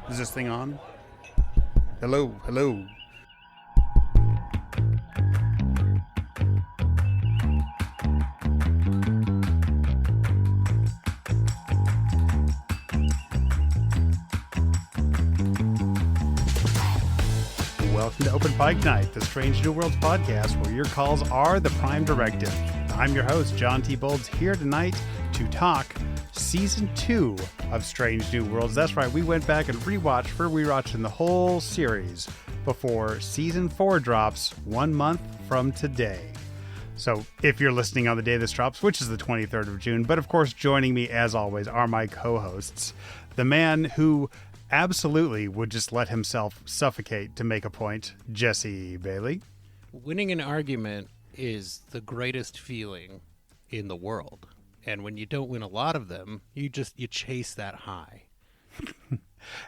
Is this thing on? Hello, hello. Welcome to Open Pike Night, the Strange New Worlds podcast, where your calls are the prime directive. I'm your host, John T. Bolds, here tonight to talk Season 2 of Strange New Worlds. That's right, we went back and rewatching the whole series before Season 4 drops 1 month from today. So if you're listening on the day this drops, which is the 23rd of June, but of course joining me as always are my co-hosts, the man who absolutely would just let himself suffocate to make a point, Jesse Bailey. Winning an argument is the greatest feeling in the world. And when you don't win a lot of them, you chase that high.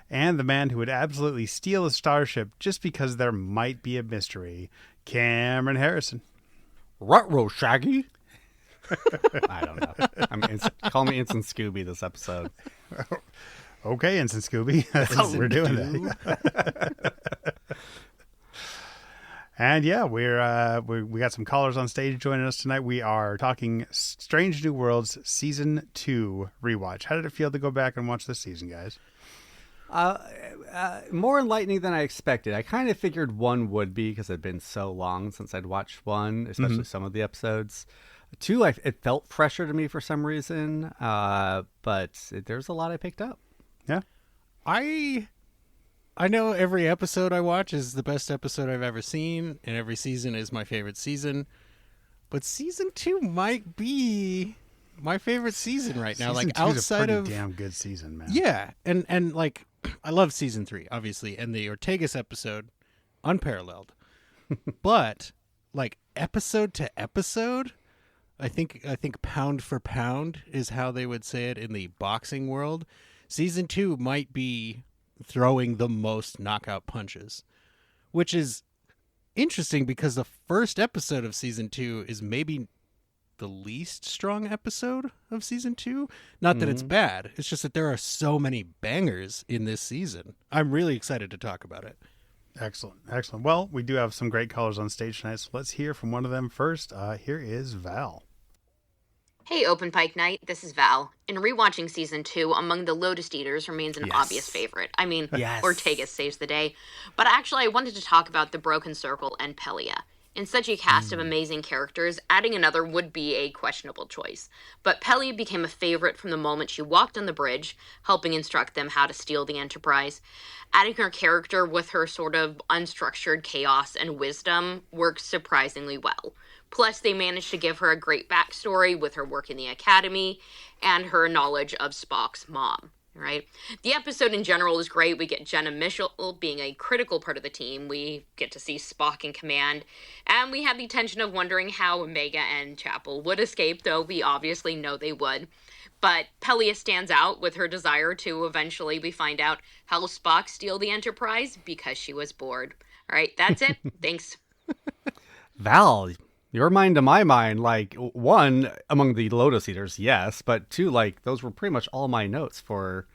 And the man who would absolutely steal a starship just because there might be a mystery, Cameron Harrison. Ruh-roh, Shaggy. I don't know. Call me Instant Scooby this episode. Okay, Instant Scooby. That's how we're doing that. And yeah, we got some callers on stage joining us tonight. We are talking Strange New Worlds Season 2 Rewatch. How did it feel to go back and watch this season, guys? More enlightening than I expected. I kind of figured one would be because it had been so long since I'd watched one, especially some of the episodes. Two, it felt fresher to me for some reason, but there's a lot I picked up. Yeah. I know every episode I watch is the best episode I've ever seen, and every season is my favorite season. But Season 2 might be my favorite season right now. Season like 2 is outside a of pretty damn good season, man. Yeah, and like I love Season 3, obviously, and the Ortegas episode, unparalleled. But like episode to episode, I think pound for pound is how they would say it in the boxing world. Season 2 might be throwing the most knockout punches, which is interesting because the first episode of Season 2 is maybe the least strong episode of Season 2. Not that it's bad. It's just that there are so many bangers in this season. I'm really excited to talk about it. Excellent. Well, we do have some great callers on stage tonight, so let's hear from one of them first. Here is Val. Hey, Open Pike Night, this is Val. In rewatching Season 2, Among the Lotus Eaters remains an obvious favorite. I mean, Ortegas saves the day. But actually, I wanted to talk about the Broken Circle and Pelia. In such a cast of amazing characters, adding another would be a questionable choice. But Pelia became a favorite from the moment she walked on the bridge, helping instruct them how to steal the Enterprise. Adding her character with her sort of unstructured chaos and wisdom works surprisingly well. Plus, they managed to give her a great backstory with her work in the Academy and her knowledge of Spock's mom, right? The episode in general is great. We get Jenna Mitchell being a critical part of the team. We get to see Spock in command. And we have the tension of wondering how Omega and Chapel would escape, though we obviously know they would. But Pelia stands out with her desire to eventually, we find out, help Spock steal the Enterprise because she was bored. All right, that's it. Thanks. Val, your mind to my mind, like, one, Among the Lotus Eaters, yes, but two, like, those were pretty much all my notes for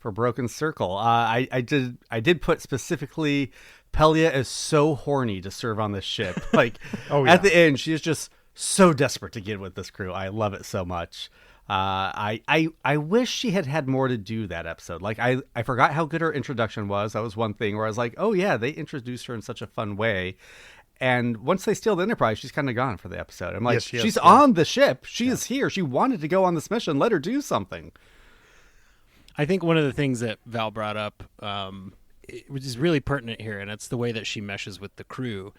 Broken Circle. I did put specifically, Pelia is so horny to serve on this ship. Like, at the end, she is just so desperate to get with this crew. I love it so much. I wish she had more to do that episode. Like, I forgot how good her introduction was. That was one thing where I was like, oh yeah, they introduced her in such a fun way. And once they steal the Enterprise, she's kind of gone for the episode. I'm like, she's on the ship. She is here. She wanted to go on this mission. Let her do something. I think one of the things that Val brought up, which is really pertinent here, and it's the way that she meshes with the crew.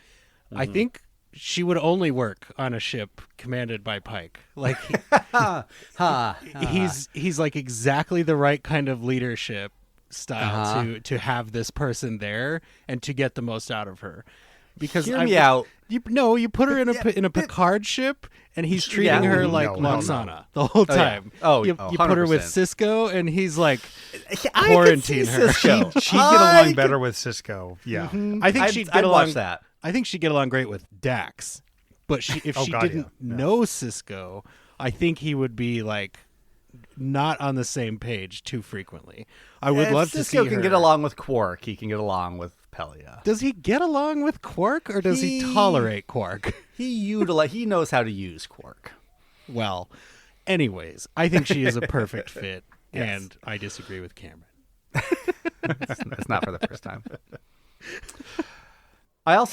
I think she would only work on a ship commanded by Pike. Like, he's like exactly the right kind of leadership style to have this person there and to get the most out of her. Because hear me out. You put her in a Picard ship, and he's treating her like Loxana the whole time. You put her with Cisco, and he's like quarantine her. She'd get along better with Cisco. Yeah, I think she'd get along. Watch that. I think she'd get along great with Dax, but if she didn't know Cisco, I think he would be like not on the same page too frequently. I would love to see Sisko can her. get along with Quark. He can get along with Pelia. Does he get along with Quark, or does he tolerate Quark? He knows how to use Quark. Well, anyways, I think she is a perfect fit, and I disagree with Cameron. It's not for the first time. I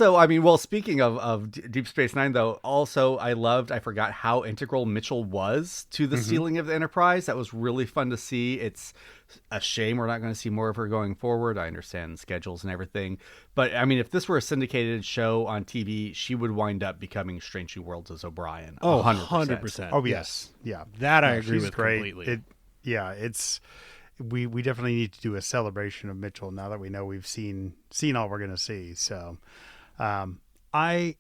speaking of Deep Space Nine, though, also I forgot how integral Mitchell was to the sealing of the Enterprise. That was really fun to see. It's a shame we're not going to see more of her going forward. I understand schedules and everything. But, I mean, if this were a syndicated show on TV, she would wind up becoming Strange New Worlds as O'Brien. Oh, 100%. 100%. Oh, yes. Yeah. That I agree she's with great. completely. We definitely need to do a celebration of Mitchell now that we know we've seen all we're going to see. So I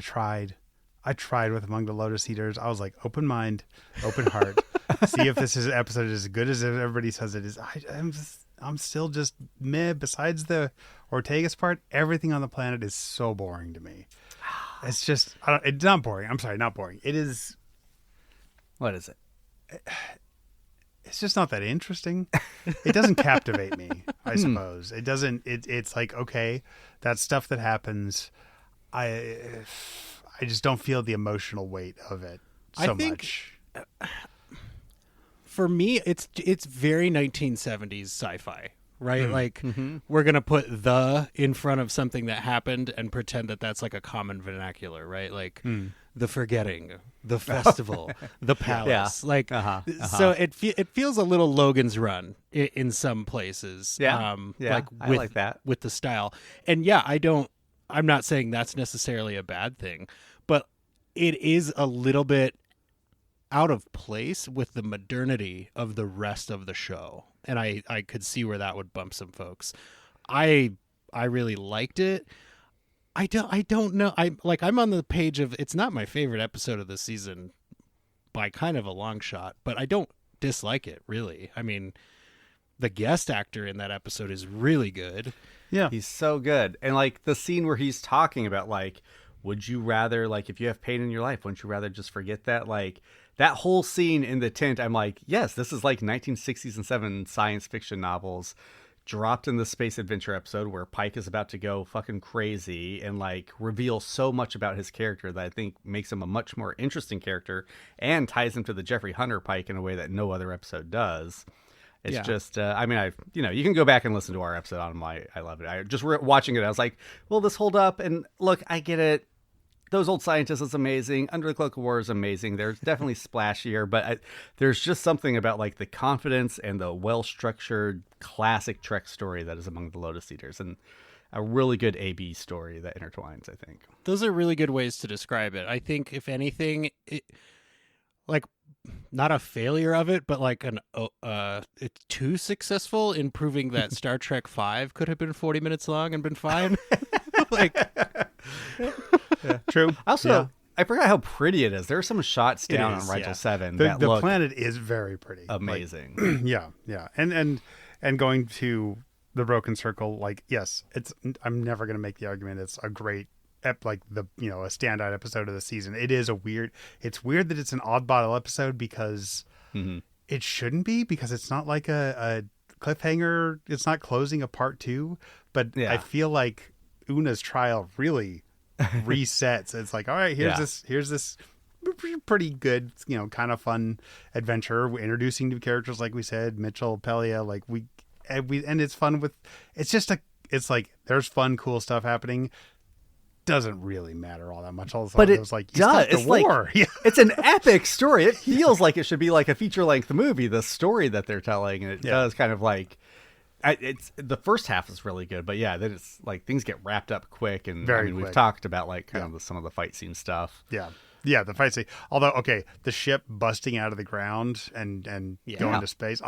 tried with Among the Lotus Eaters. I was like, open mind, open heart. See if this episode is as good as everybody says it is. I'm still just meh. Besides the Ortegas part, everything on the planet is so boring to me. It's just, it's not boring. I'm sorry, not boring. It is. What is it? It's just not that interesting. It doesn't captivate me, I suppose. It doesn't. It's like, okay, that's stuff that happens. I just don't feel the emotional weight of it so much. For me, it's very 1970s sci-fi, right? Like we're gonna put "the" in front of something that happened and pretend that that's like a common vernacular, right? Like the forgetting, the festival, the palace. Yeah. Like so, it feels a little Logan's Run in some places. Yeah, like I like that with the style. And I'm not saying that's necessarily a bad thing, but it is a little bit out of place with the modernity of the rest of the show. And I could see where that would bump some folks. I really liked it. I don't know. I'm on the page of, it's not my favorite episode of the season by kind of a long shot, but I don't dislike it really. I mean, the guest actor in that episode is really good. Yeah. He's so good. And like the scene where he's talking about like, would you rather, like, if you have pain in your life, wouldn't you rather just forget that? Like that whole scene in the tent, I'm like, yes, this is like 1960s and 70s science fiction novels dropped in the space adventure episode where Pike is about to go fucking crazy and like reveal so much about his character that I think makes him a much more interesting character and ties him to the Jeffrey Hunter Pike in a way that no other episode does. It's just, you can go back and listen to our episode on I love it. I just watching it. I was like, will this hold up? And look, I get it. Those Old Scientists is amazing. Under the Cloak of War is amazing. There's definitely splashier, but there's just something about like the confidence and the well-structured classic Trek story that is Among the Lotus Eaters, and a really good AB story that intertwines, I think. Those are really good ways to describe it. I think if anything, like not a failure of it, but like it's too successful in proving that Star Trek V could have been 40 minutes long and been fine. Like, yeah, true. Also, I forgot how pretty it is. There are some shots down on Rigel 7 that the look planet is very pretty, amazing. Like, yeah, and going to the Broken Circle, like, yes, I'm never going to make the argument it's a great a standout episode of the season. It is it's weird that it's an oddball episode because it shouldn't be, because it's not like a cliffhanger. It's not closing a part 2, but I feel like Una's trial really resets. It's like, all right, here's this pretty good, kind of fun adventure. We're introducing new characters, like we said, Mitchell, Pelia, like and it's fun with, it's like there's fun, cool stuff happening. Doesn't really matter all that much. All of a sudden, but it was like, it's war. Like, it's an epic story. It feels like it should be like a feature-length movie, the story that they're telling, and it does kind of like, it's the first half is really good, but then it's like things get wrapped up quick, and quick. We've talked about like kind of some of the fight scene stuff. Yeah, the fight scene. Although, okay, the ship busting out of the ground and going to space.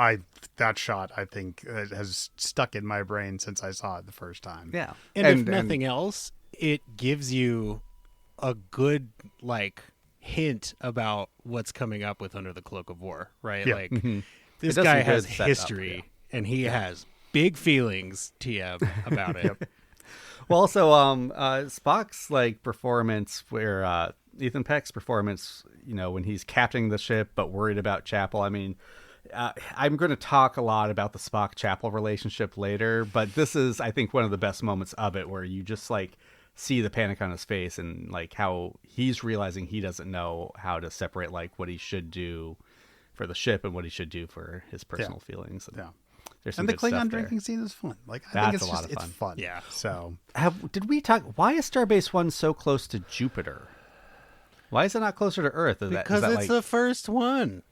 That shot, I think, has stuck in my brain since I saw it the first time. Yeah, and if nothing else, it gives you a good like hint about what's coming up with Under the Cloak of War, right? Like this guy has history, and he has big feelings, TM, about it. Well, also, Spock's like performance, where Ethan Peck's performance, when he's captaining the ship but worried about Chapel. I mean, I'm going to talk a lot about the Spock-Chapel relationship later, but this is, I think, one of the best moments of it, where you just like see the panic on his face and like how he's realizing he doesn't know how to separate like what he should do for the ship and what he should do for his personal feelings. Yeah. There's some And the good stuff Klingon there. drinking scene is fun. Like, I That's think it's a lot just, of fun. it's fun. Yeah. So, Did we talk? Why is Starbase One so close to Jupiter? Why is it not closer to Earth? Because it's like the first one.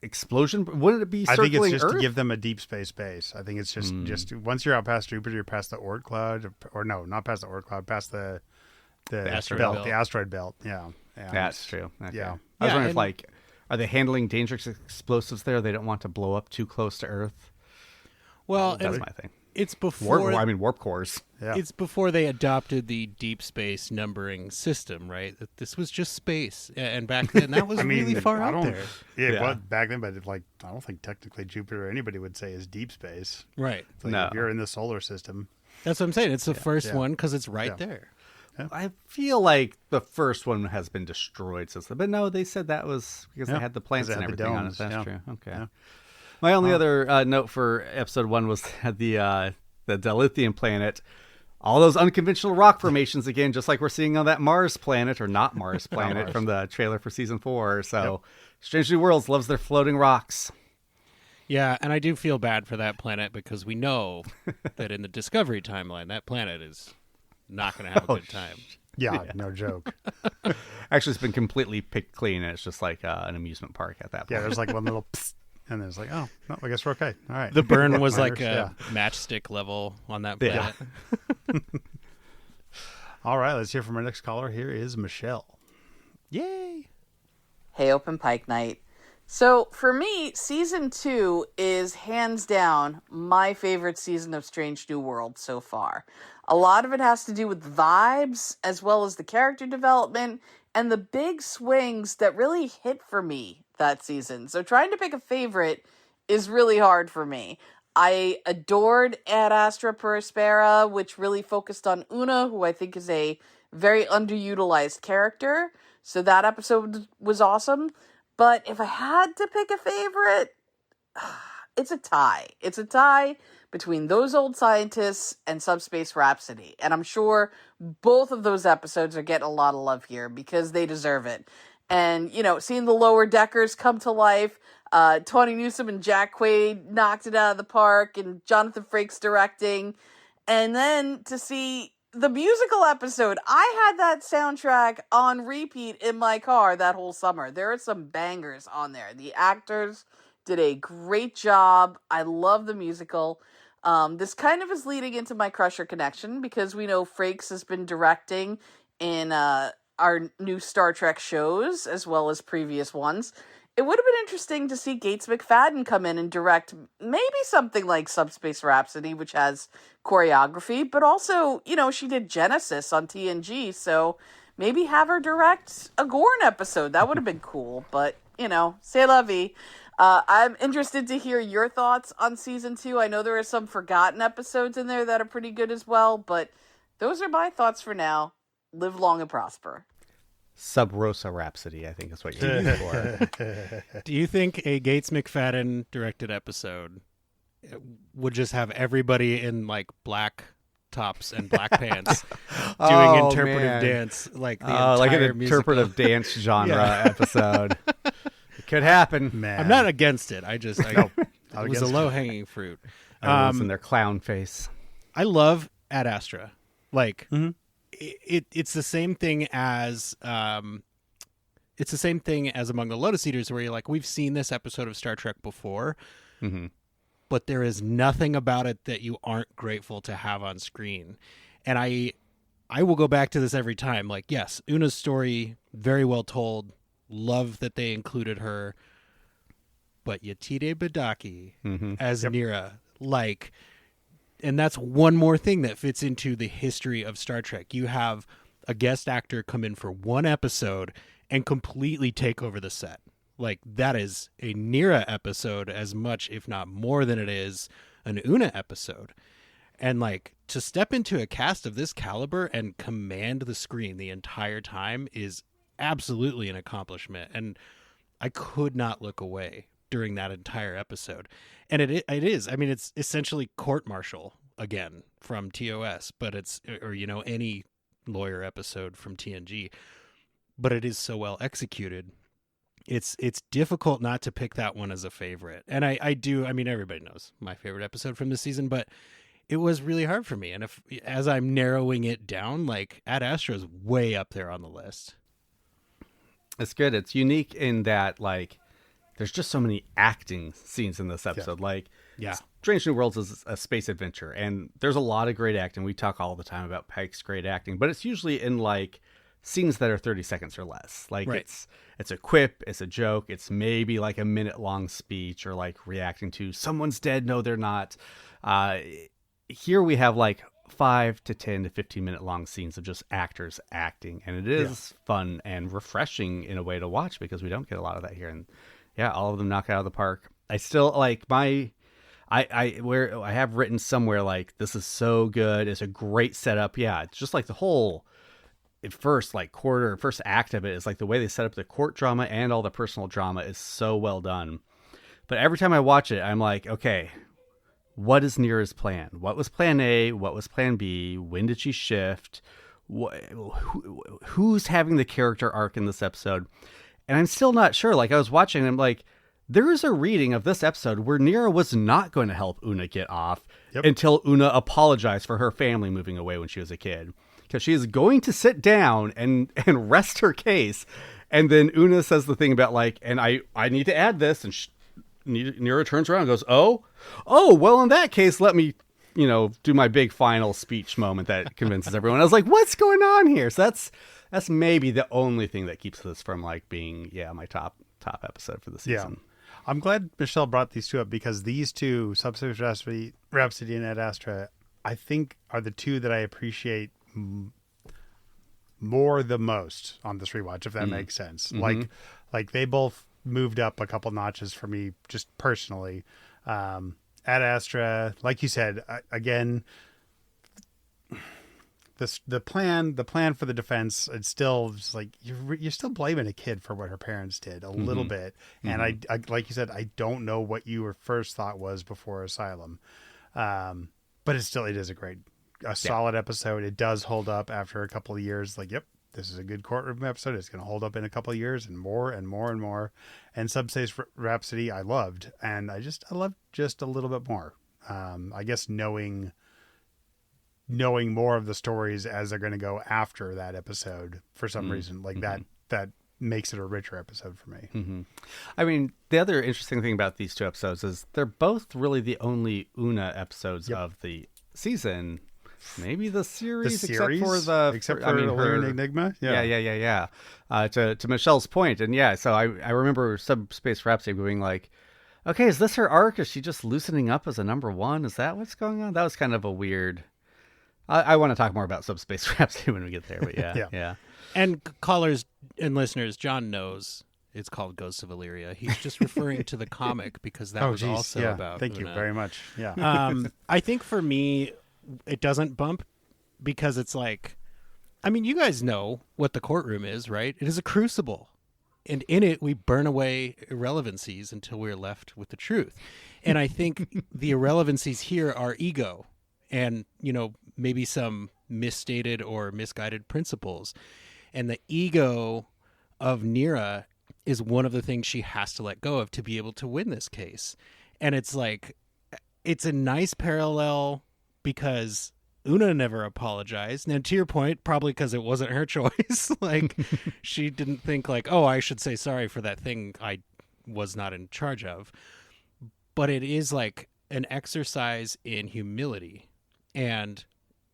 explosion? Wouldn't it be I think circling it's just Earth? to give them a deep space base. I think it's just once you're out past Jupiter, you're past the Oort cloud, or no, not past the Oort cloud, past the asteroid belt, belt. the asteroid belt. Yeah, and, That's true. Okay. Yeah. I was Yeah, wondering if and- like, are they handling dangerous explosives there? They don't want to blow up too close to Earth. Well, That's and my thing. it's before warp cores. Yeah. it's before they adopted the deep space numbering system, right? That this was just space, and back then that was I mean, really far I out don't, there, Yeah, Yeah. Well, back then, but like, I don't think technically Jupiter or anybody would say is deep space. right? It's like No. if you're in the solar system. That's what I'm saying. It's the first Yeah. one because it's right Yeah. there. I feel like the first one has been destroyed since then. But no, they said that was because Yeah, they had the plants 'cause and they had the everything on it. domes, That's yeah. true. Okay. Yeah. My only other note for episode 1 was the dilithium planet. All those unconventional rock formations again, just like we're seeing on that Mars planet, or not Mars planet, from the trailer for season 4. So, Strange New Worlds loves their floating rocks. Yeah, and I do feel bad for that planet because we know that in the Discovery timeline, that planet is not going to have a good time. Yeah, no joke. Actually, it's been completely picked clean, and it's just like an amusement park at that point. Yeah, there's like one little psst, and there's like, oh, no, I guess we're okay. All right. The burn was like Yeah. a matchstick level on that Yeah. planet. All right, let's hear from our next caller. Here is Michelle. Yay! Hey, Open Pike Night. So, for me, season 2 is hands down my favorite season of Strange New World so far. A lot of it has to do with vibes, as well as the character development, and the big swings that really hit for me that season. So, trying to pick a favorite is really hard for me. I adored Ad Astra per Aspera, which really focused on Una, who I think is a very underutilized character. So that episode was awesome. But if I had to pick a favorite, it's a tie. It's a tie between Those Old Scientists and Subspace Rhapsody. And I'm sure both of those episodes are getting a lot of love here because they deserve it. And, seeing the Lower Deckers come to life, Tawny Newsome and Jack Quaid knocked it out of the park, and Jonathan Frakes directing. And then to see the musical episode, I had that soundtrack on repeat in my car that whole summer. There are some bangers on there. The actors did a great job. I love the musical. This kind of is leading into my Crusher connection because we know Frakes has been directing in our new Star Trek shows as well as previous ones. It would have been interesting to see Gates McFadden come in and direct maybe something like Subspace Rhapsody, which has choreography, but also, she did Genesis on TNG, so maybe have her direct a Gorn episode. That would have been cool, but, c'est la vie. I'm interested to hear your thoughts on season 2. I know there are some forgotten episodes in there that are pretty good as well, but those are my thoughts for now. Live long and prosper. Sub Rosa Rhapsody, I think is what you're looking for. Do you think a Gates McFadden directed episode would just have everybody in like black tops and black pants doing Oh, interpretive man. dance like the Like an entire interpretive dance genre Yeah. episode. It could happen. Man. I'm not against it. I just it was a against low hanging fruit. Everyone's in their clown face. I love Ad Astra. Like Mm-hmm. it's the same thing as it's the same thing as Among the Lotus Eaters, where you're like, we've seen this episode of Star Trek before, Mm-hmm. but there is nothing about it that you aren't grateful to have on screen. And I will go back to this every time. Like, yes, Una's story, very well told. Love that they included her. But Yetide Badaki as Nira, like, and that's one more thing that fits into the history of Star Trek. You have a guest actor come in for one episode and completely take over the set. Like, that is a Nira episode as much, if not more than it is an Una episode. And like, to step into a cast of this caliber and command the screen the entire time is absolutely an accomplishment. And I could not look away during that entire episode. And it is. I mean, it's essentially court martial again from TOS, but or any lawyer episode from TNG. But it is so well executed. It's difficult not to pick that one as a favorite. And I do. I mean, everybody knows my favorite episode from this season, but it was really hard for me. And as I'm narrowing it down, like Ad Astra is way up there on the list. It's good. It's unique in that, like, there's just so many acting scenes in this episode. Yeah. Strange New Worlds is a space adventure, and there's a lot of great acting. We talk all the time about Pike's great acting, but it's usually in, like, scenes that are 30 seconds or less. Like, right. It's a quip, it's a joke, it's maybe like a minute-long speech or, like, reacting to someone's dead, no, they're not. Here we have, like, 5 to 10 to 15-minute long scenes of just actors acting, and it is fun and refreshing in a way to watch because we don't get a lot of that here. And yeah, all of them knock it out of the park. I still like I have written somewhere, like, this is so good, it's a great setup. Yeah, it's just like the whole first act of it is like the way they set up the court drama and all the personal drama is so well done. But every time I watch it, I'm like, okay, what is Nira's plan? What was plan A? What was plan B? When did she shift? Who's having the character arc in this episode? And I'm still not sure. Like, I was watching and I'm like, there is a reading of this episode where Nira was not going to help Una get off until Una apologized for her family moving away when she was a kid. Because she is going to sit down and rest her case. And then Una says the thing about, like, and I need to add this, and Nira turns around and goes, oh, well, in that case, let me, do my big final speech moment that convinces everyone. I was like, what's going on here? So that's maybe the only thing that keeps this from, like, being, my top episode for the season. Yeah. I'm glad Michelle brought these two up because these two, Subspace Rhapsody and Ad Astra, I think are the two that I appreciate more the most on this rewatch, if that makes sense. Mm-hmm. Like they both moved up a couple notches for me just personally. Ad Astra, like you said, again, the plan for the defense, it's still just like you're still blaming a kid for what her parents did a little bit. And I like you said, I don't know what your first thought was before Asylum. But it is a solid episode. It does hold up after a couple of years. Like, yep, this is a good courtroom episode. It's going to hold up in a couple of years and more and more and more. And Subspace Rhapsody, I loved. And I loved just a little bit more. I guess knowing more of the stories as they're going to go after that episode for some reason, like that makes it a richer episode for me. I mean, the other interesting thing about these two episodes is they're both really the only Una episodes of the season, maybe the series, except for Illyrian Enigma. To Michelle's point, and so I remember Subspace Rhapsody being like, okay, is this her arc? Is she just loosening up as a number one? Is that what's going on? That was kind of a weird. I want to talk more about Subspace Rhapsody when we get there, but yeah. And callers and listeners, John knows it's called Ghosts of Illyria. He's just referring to the comic because that was also about. Thank you very much. Yeah. I think for me, it doesn't bump because it's like, I mean, you guys know what the courtroom is, right? It is a crucible. And in it, we burn away irrelevancies until we're left with the truth. And I think the irrelevancies here are ego and, maybe some misstated or misguided principles. And the ego of Nira is one of the things she has to let go of to be able to win this case. And it's like, it's a nice parallel because Una never apologized. Now, to your point, probably because it wasn't her choice. Like, she didn't think like, oh, I should say sorry for that thing I was not in charge of. But it is like an exercise in humility. And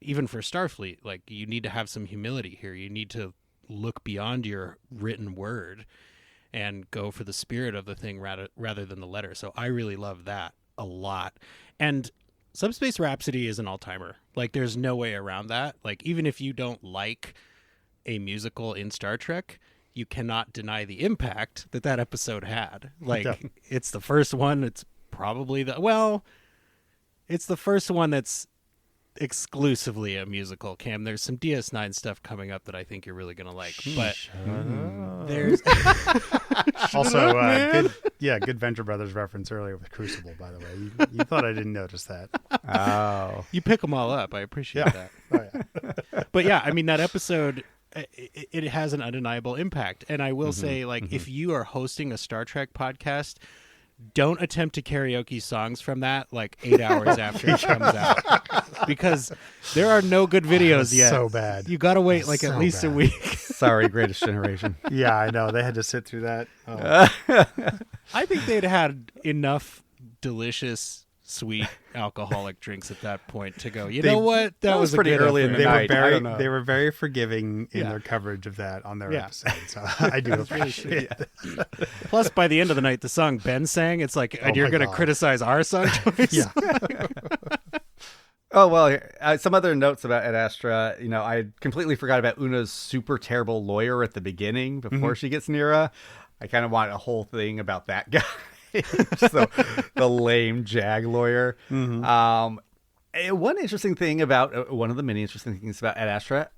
even for Starfleet, like, you need to have some humility here. You need to look beyond your written word and go for the spirit of the thing rather than the letter. So I really love that a lot. And Subspace Rhapsody is an all-timer. Like, there's no way around that. Like, even if you don't like a musical in Star Trek, you cannot deny the impact that episode had. Like, it's the first one. It's probably it's the first one that's exclusively a musical, Cam. There's some DS9 stuff coming up that I think you're really gonna like. But there's Also, good Venture Brothers reference earlier with Crucible, by the way. You thought I didn't notice that. Oh. you pick them all up. I appreciate that. Oh, yeah. But yeah, I mean, that episode, it has an undeniable impact. And I will say, like, if you are hosting a Star Trek podcast, don't attempt to karaoke songs from that like 8 hours after it comes out, because there are no good videos yet. So bad. You got to wait like So at least a bad. week. Sorry, Greatest Generation. Yeah, I know. They had to sit through that. Oh. I think they'd had enough delicious, sweet alcoholic drinks at that point to go, you know what? That was pretty a good early in effort. the night. I don't know. They were very forgiving in Yeah. their coverage of that on their Yeah. episode. So I do appreciate it. Plus, by the end of the night, the song Ben sang, it's like, and Oh you're my going to God. criticize our song choice? Yeah. Oh, well, some other notes about Ad Astra. You know, I completely forgot about Una's super terrible lawyer at the beginning before she gets Nira. I kind of want a whole thing about that guy. Just the lame JAG lawyer. One interesting thing about, one of the many interesting things about Ad Astra,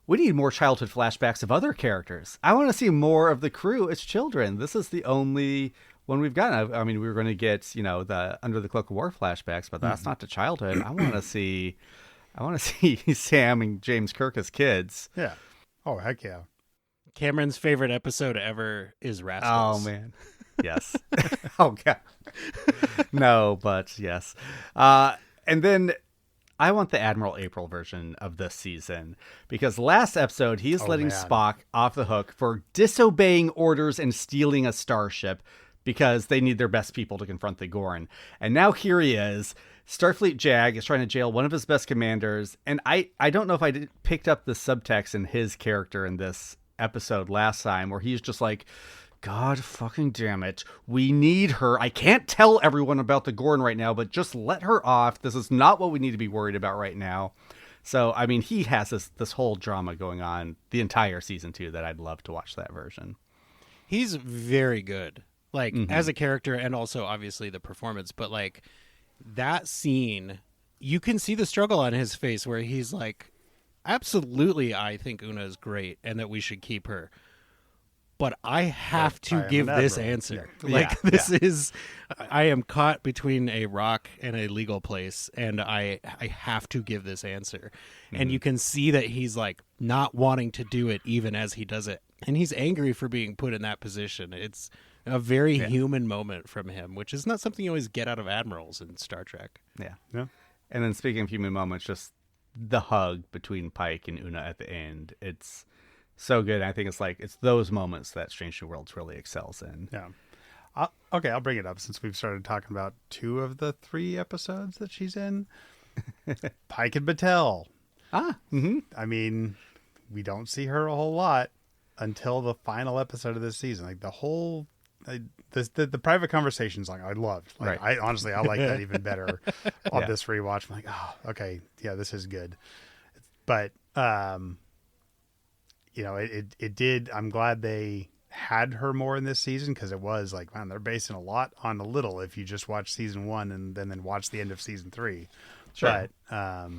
we need more childhood flashbacks of other characters. I want to see more of the crew as children. This is the only one we've gotten. I mean, we were going to get, the Under the Cloak of War flashbacks, but that's not to childhood. I want to see Sam and James Kirk as kids. Yeah. Oh, heck yeah. Cameron's favorite episode ever is Oh, Rascals. man. Yes. Oh, God. No, but yes. And then I want the Admiral April version of this season, because last episode he is letting man. Spock off the hook for disobeying orders and stealing a starship because they need their best people to confront the Gorn. And now here he is. Starfleet JAG is trying to jail one of his best commanders. And I don't know if I picked up the subtext in his character in this episode last time, where he's just like, God fucking damn it. We need her. I can't tell everyone about the Gorn right now, but just let her off. This is not what we need to be worried about right now. So, I mean, he has this whole drama going on the entire season 2 that I'd love to watch that version. He's very good, like, as a character, and also obviously the performance. But like that scene, you can see the struggle on his face where he's like, absolutely, I think Una is great and that we should keep her. But I have I to am give an this admiral. answer. Yeah. Like, this is, I am caught between a rock and a legal place, and I have to give this answer. And you can see that he's like not wanting to do it even as he does it. And he's angry for being put in that position. It's a very human moment from him, which is not something you always get out of admirals in Star Trek. Yeah. Yeah. And then speaking of human moments, just the hug between Pike and Una at the end. It's so good. I think it's those moments that Strange New Worlds really excels in. Yeah. Okay, I'll bring it up since we've started talking about 2 of the 3 episodes that she's in. Pike and Battelle. I mean, we don't see her a whole lot until the final episode of this season. Like the whole, the private conversations, like I loved. Like Right. I like that even better on Yeah. this rewatch. I'm like, oh, okay, yeah, this is good. But it did. I'm glad they had her more in this season, because it was like, man, they're basing a lot on a little if you just watch season 1 and then watch the end of season 3. Sure. But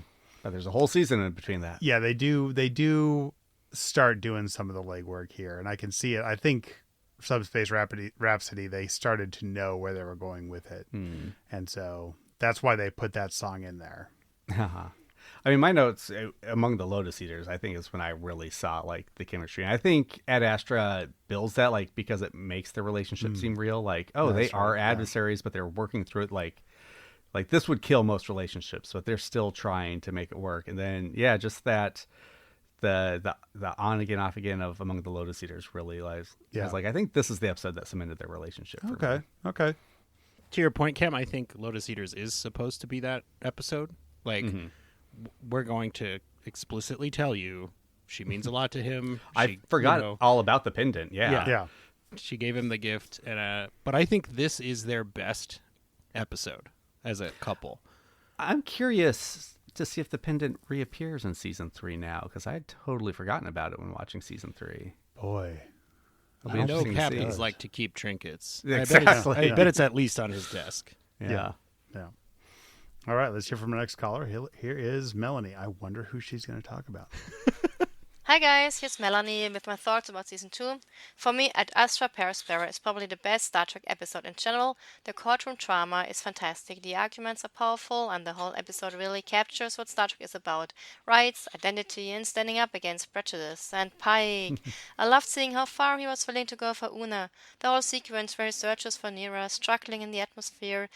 But there's a whole season in between that. yeah, they do start doing some of the legwork here, and I can see it. I think Subspace Rhapsody, they started to know where they were going with it, and so that's why they put that song in there. I mean, my notes among the Lotus Eaters, I think is when I really saw like the chemistry. And I think Ad Astra builds that, like, because it makes the relationship seem real. Like, oh, they That's are right, yeah. adversaries, but they're working through it. Like this would kill most relationships, but they're still trying to make it work. And then, yeah, just that the on again, off again of Among the Lotus Eaters really lies. Yeah. I was like, I think this is the episode that cemented their relationship. For me. Okay. To your point, Cam, I think Lotus Eaters is supposed to be that episode. Like, we're going to explicitly tell you she means a lot to him. I forgot all about the pendant. Yeah. Yeah. She gave him the gift, and but I think this is their best episode as a couple. I'm curious to see if the pendant reappears in season 3 now, because I had totally forgotten about it when watching season 3. Boy. It'll be I know interesting to see. captains like to keep trinkets. Exactly. I bet it's at least on his desk. Yeah. Yeah. All right, let's hear from our next caller. Here is Melanie. I wonder who she's going to talk about. Hi guys, here's Melanie with my thoughts about season 2. For me, Ad Astra Perispera is probably the best Star Trek episode in general. The courtroom drama is fantastic, the arguments are powerful, and the whole episode really captures what Star Trek is about. Rights, identity, and standing up against prejudice. And Pike. I loved seeing how far he was willing to go for Una. The whole sequence where he searches for Nira, struggling in the atmosphere.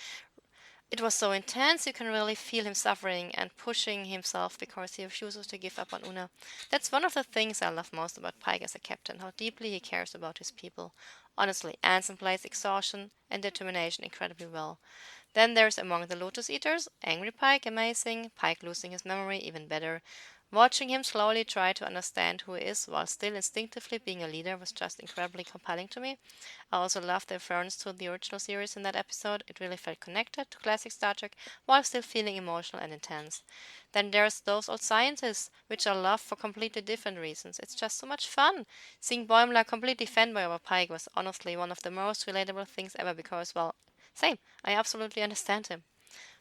It was so intense you can really feel him suffering and pushing himself because he refuses to give up on Una. That's one of the things I love most about Pike as a captain, how deeply he cares about his people. Honestly, Anson plays exhaustion and determination incredibly well. Then there's Among the Lotus Eaters, Angry Pike, amazing, Pike losing his memory, even better. Watching him slowly try to understand who he is while still instinctively being a leader was just incredibly compelling to me. I also loved the reference to the original series in that episode. It really felt connected to classic Star Trek while still feeling emotional and intense. Then there's Those Old Scientists, which I love for completely different reasons. It's just so much fun. Seeing Boimler completely fanboy over Pike was honestly one of the most relatable things ever because, well, same, I absolutely understand him.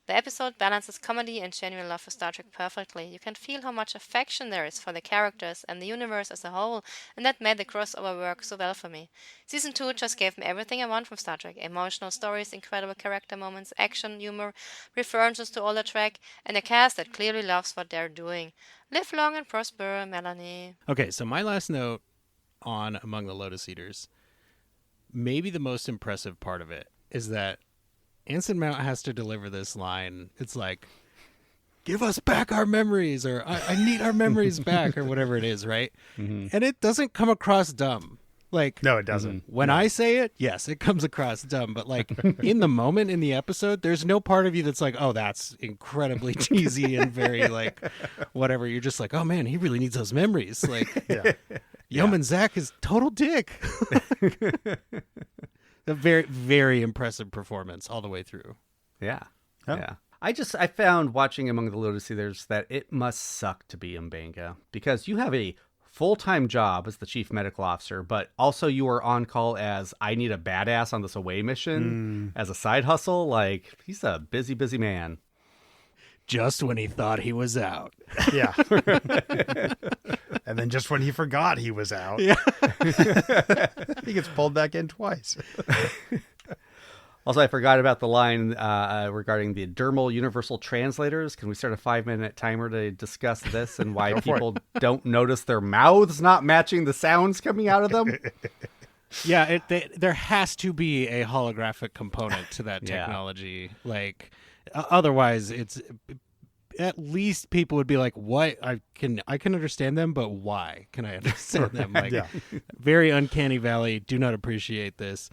The episode balances comedy and genuine love for Star Trek perfectly. You can feel how much affection there is for the characters and the universe as a whole, and that made the crossover work so well for me. Season 2 just gave me everything I want from Star Trek. Emotional stories, incredible character moments, action, humor, references to older Trek, and a cast that clearly loves what they're doing. Live long and prosper, Melanie. Okay, so my last note on Among the Lotus Eaters, maybe the most impressive part of it is that Anson Mount has to deliver this line. It's like, give us back our memories, or I need our memories back, or whatever it is, right? Mm-hmm. And it doesn't come across dumb. Like, no, it doesn't. When I say it, yes, it comes across dumb. But like in the moment in the episode, there's no part of you that's like, oh, that's incredibly cheesy and very like whatever. You're just like, oh man, he really needs those memories. Like, Yeoman Zach is total dick. A very, very impressive performance all the way through. Yeah. I found watching Among the Lotus Eaters that it must suck to be M'Benga because you have a full-time job as the chief medical officer, but also you are on call as I need a badass on this away mission as a side hustle. Like, he's a busy, busy man. Just when he thought he was out. Yeah. And then just when he forgot he was out. Yeah. He gets pulled back in twice. Also, I forgot about the line regarding the dermal universal translators. Can we start a 5-minute timer to discuss this and why people don't notice their mouths not matching the sounds coming out of them? Yeah, there has to be a holographic component to that technology. Like, otherwise, it's at least people would be like, "What? I can understand them, but why can I understand them?" Like, very uncanny valley. Do not appreciate this,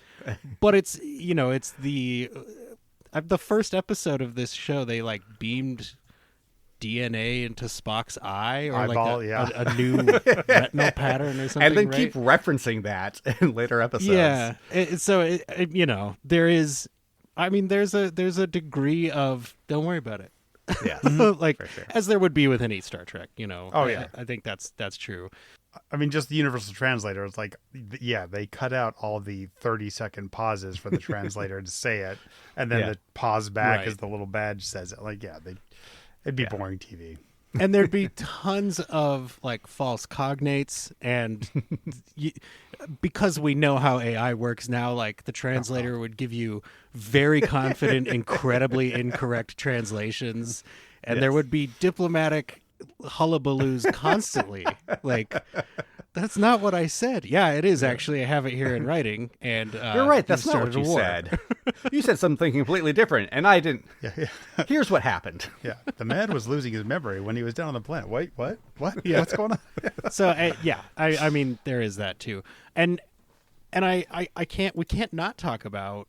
but it's it's the first episode of this show. They like beamed DNA into Spock's eye, or eyeball, like a new retinal pattern or something, and then right? keep referencing that in later episodes. Yeah, there is. I mean, there's a degree of don't worry about it. Yeah, like sure. as there would be with any Star Trek, Oh yeah, I think that's true. I mean, just the universal translator. It's like, they cut out all the 30-second pauses for the translator to say it, and then the pause back as the little badge says it. Like, it'd be boring TV. And there'd be tons of like false cognates, and because we know how AI works now, like the translator would give you very confident, incredibly incorrect translations, and there would be diplomatic hullabaloos constantly. Like, that's not what I said. Yeah, it is actually. I have it here in writing, and you're right. That's not what you said. You said something completely different, and I didn't. Here's what happened. Yeah, the man was losing his memory when he was down on the planet. Wait, what? Yeah. What's going on? So I mean, there is that too, and we can't not talk about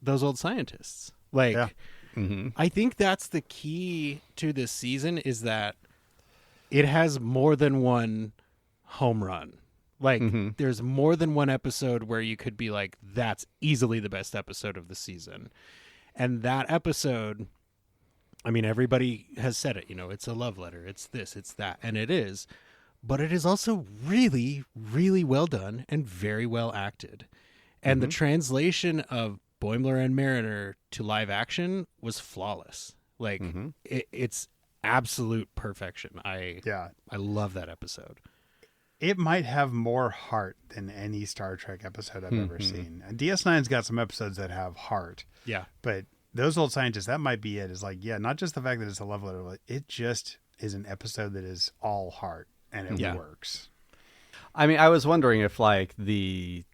Those Old Scientists. Like, I think that's the key to this season is that it has more than one home run. Like, there's more than one episode where you could be like, that's easily the best episode of the season. And that episode, I mean, everybody has said it, it's a love letter. It's this, it's that. And it is. But it is also really, really well done and very well acted. And the translation of Boimler and Mariner to live action was flawless. Like it's absolute perfection. Yeah. I love that episode. It might have more heart than any Star Trek episode I've ever seen. And DS9's got some episodes that have heart. Yeah. But those old scientists, that might be it. Is like, yeah, not just the fact that it's a love letter, it just is an episode that is all heart and it works. I mean, I was wondering if like they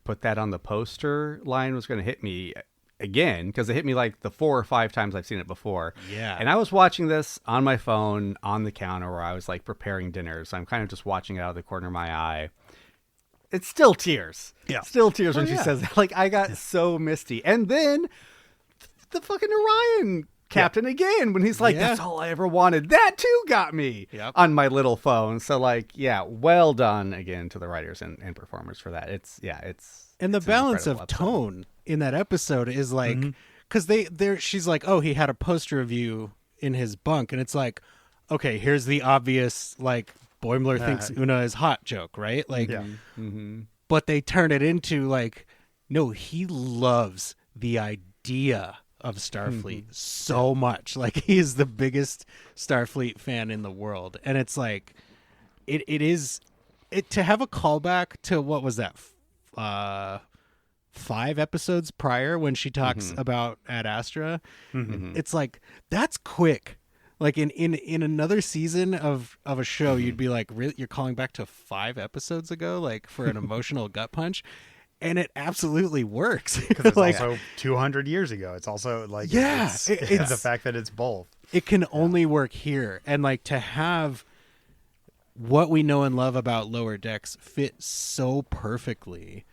put that on the poster line was going to hit me again, because it hit me like the 4 or 5 times I've seen it before. Yeah. And I was watching this on my phone on the counter where I was like preparing dinner. So I'm kind of just watching it out of the corner of my eye. It's still tears. Yeah. Still tears when she says that. Like, I got so misty. And then the fucking Orion captain again, when he's like, that's all I ever wanted. That too got me on my little phone. So like, yeah, well done again to the writers and performers for that. It's and the it's balance of episode. tone in that episode is like, because she's like, oh, he had a poster of you in his bunk, and it's like, okay, here's the obvious like Boimler thinks Una is hot joke, right? Like, but they turn it into like, no, he loves the idea of Starfleet so much. Like, he is the biggest Starfleet fan in the world, and it's like, it is to have a callback to what was that, 5 episodes prior when she talks about Ad Astra. It's like, that's quick. Like in another season of a show, you'd be like, really, you're calling back to 5 episodes ago, like for an emotional gut punch. And it absolutely works. Because it's like, also 200 years ago. It's also like, it's the fact that it's both. It can only work here. And like, to have what we know and love about Lower Decks fit so perfectly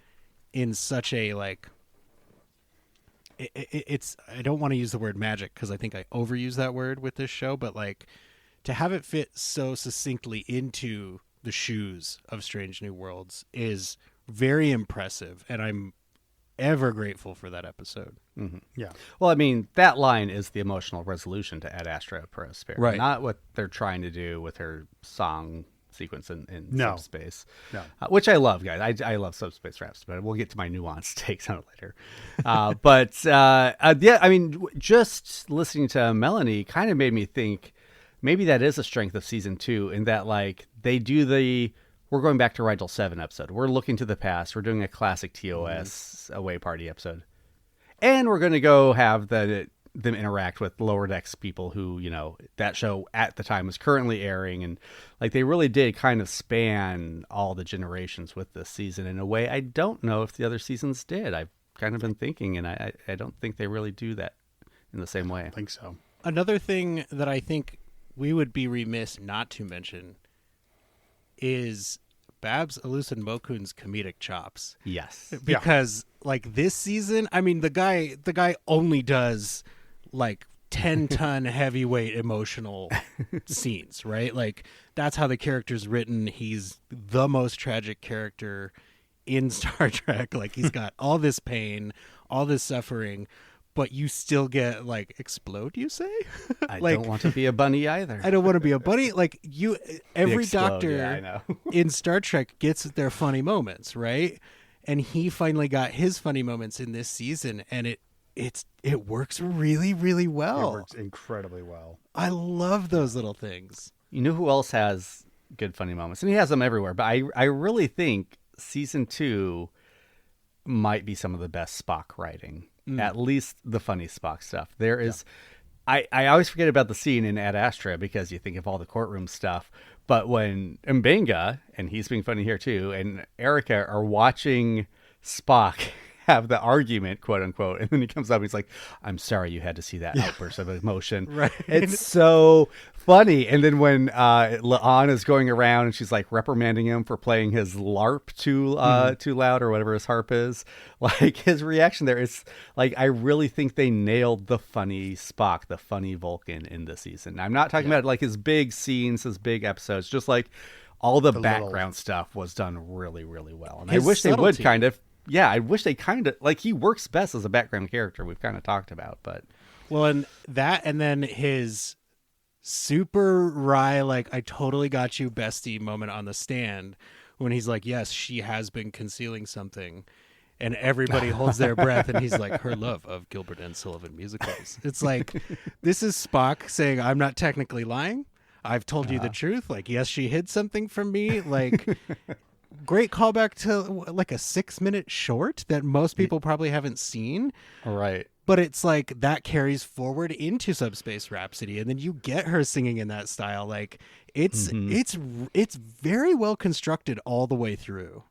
in such a like, it's, I don't want to use the word magic because I think I overuse that word with this show, but like, to have it fit so succinctly into the shoes of Strange New Worlds is very impressive, and I'm ever grateful for that episode. Yeah. Well, I mean, that line is the emotional resolution to Ad Astra Parasphere, right? Not what they're trying to do with her song sequence in subspace, which I love, guys. I love subspace raps, but we'll get to my nuanced takes on it later. Yeah, I mean, just listening to Melanie kind of made me think maybe that is a strength of season 2, in that like they do we're going back to Rigel 7 episode. We're looking to the past. We're doing a classic TOS away party episode. And we're going to go have them interact with Lower Decks people who, you know, that show at the time was currently airing. And like, they really did kind of span all the generations with this season in a way I don't know if the other seasons did. I've kind of been thinking, and I don't think they really do that in the same way. I think so. Another thing that I think we would be remiss not to mention is Babs Alusin Mokun's comedic chops. Yes. Because like this season, I mean, the guy only does like 10-ton heavyweight emotional scenes, right? Like, that's how the character's written. He's the most tragic character in Star Trek. Like, he's got all this pain, all this suffering, but you still get like, explode, you say? I like, don't want to be a bunny either. I don't want to be a bunny. Like, every Explode, doctor yeah, I know. in Star Trek gets their funny moments, right? And he finally got his funny moments in this season, and it works really, really well. It works incredibly well. I love those little things. You know who else has good funny moments? And he has them everywhere, but I really think season 2 might be some of the best Spock writing. At least the funny Spock stuff. There is, I always forget about the scene in Ad Astra because you think of all the courtroom stuff. But when Mbenga, and he's being funny here too, and Erica are watching Spock have the argument, quote unquote, and then he comes up and he's like, I'm sorry you had to see that outburst of emotion. Right. It's so funny. And then when La'an is going around and she's like reprimanding him for playing his LARP too loud, or whatever his harp is, like his reaction there is like, I really think they nailed the funny Spock, the funny Vulcan in this season. I'm not talking about like his big scenes, his big episodes, just like all the background stuff was done really, really well. And I wish they would kind of, I wish they kind of, like, he works best as a background character. We've kind of talked about, but. Well, and that, and then his super wry, like, I totally got you, bestie moment on the stand when he's like, yes, she has been concealing something. and everybody holds their breath, and he's like, her love of Gilbert and Sullivan musicals. It's like, this is Spock saying, I'm not technically lying. I've told you the truth. Like, yes, she hid something from me. Like, great callback to like a 6-minute short that most people probably haven't seen. Right. But it's like that carries forward into Subspace Rhapsody, and then you get her singing in that style. Like, it's very well constructed all the way through.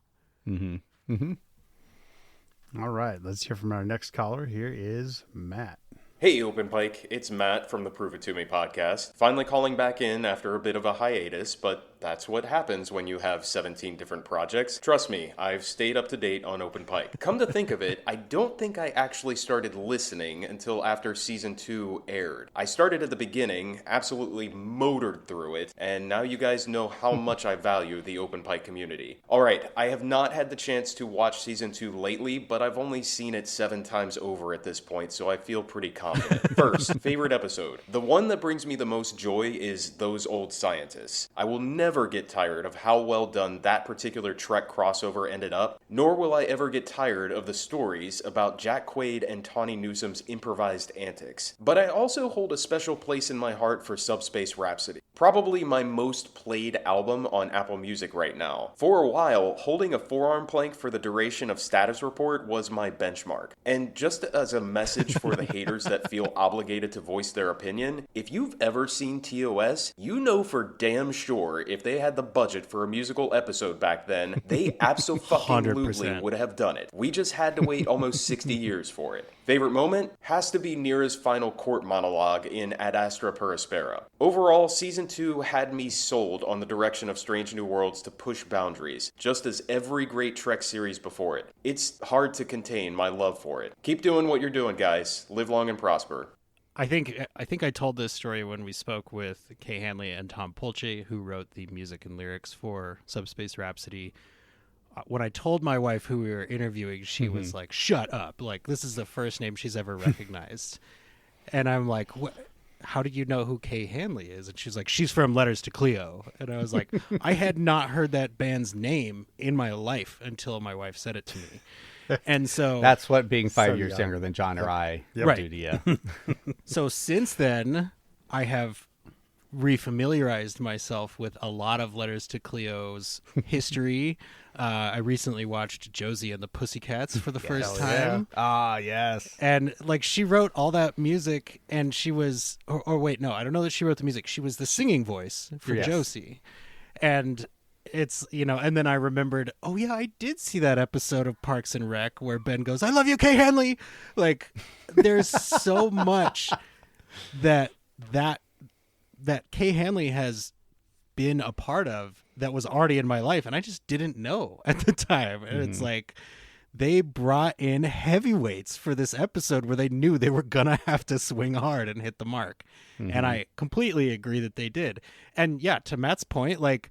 All right, let's hear from our next caller. Here is Matt. Hey, Open Pike, it's Matt from the Prove It To Me podcast. Finally calling back in after a bit of a hiatus, but that's what happens when you have 17 different projects. Trust me, I've stayed up to date on Open Pike. Come to think of it, I don't think I actually started listening until after Season 2 aired. I started at the beginning, absolutely motored through it, and now you guys know how much I value the Open Pike community. Alright, I have not had the chance to watch Season 2 lately, but I've only seen it 7 times over at this point, so I feel pretty confident. First, favorite episode. The one that brings me the most joy is Those Old Scientists. I will never get tired of how well done that particular Trek crossover ended up, nor will I ever get tired of the stories about Jack Quaid and Tawny Newsom's improvised antics. But I also hold a special place in my heart for Subspace Rhapsody. Probably my most played album on Apple Music right now. For a while, holding a forearm plank for the duration of Status Report was my benchmark. And just as a message for the haters that feel obligated to voice their opinion, if you've ever seen TOS, you know for damn sure if they had the budget for a musical episode back then, they absolutely would have done it. We just had to wait almost 60 years for it. Favorite moment? Has to be Nira's final court monologue in Ad Astra Per Aspera. Overall, Season 2 had me sold on the direction of Strange New Worlds to push boundaries, just as every great Trek series before it. It's hard to contain my love for it. Keep doing what you're doing, guys. Live long and prosper. I think I told this story when we spoke with Kay Hanley and Tom Polche, who wrote the music and lyrics for Subspace Rhapsody. When I told my wife who we were interviewing, she was like, shut up. Like, this is the first name she's ever recognized. And I'm like, how do you know who Kay Hanley is? And she's like, she's from Letters to Cleo. And I was like, I had not heard that band's name in my life until my wife said it to me. And so that's what being 5 years younger than John or I do to you. So since then, I have refamiliarized myself with a lot of Letters to Cleo's history. I recently watched Josie and the Pussycats for the first time. Ah, yes. And like, she wrote all that music, and she was, or wait, no, I don't know that she wrote the music. She was the singing voice for Josie. And it's, you know, and then I remembered, oh yeah, I did see that episode of Parks and Rec where Ben goes, I love you, Kay Hanley. Like, there's so much that Kay Hanley has been a part of that was already in my life, and I just didn't know at the time. And it's like, they brought in heavyweights for this episode where they knew they were gonna have to swing hard and hit the mark. And I completely agree that they did. And yeah, to Matt's point, like,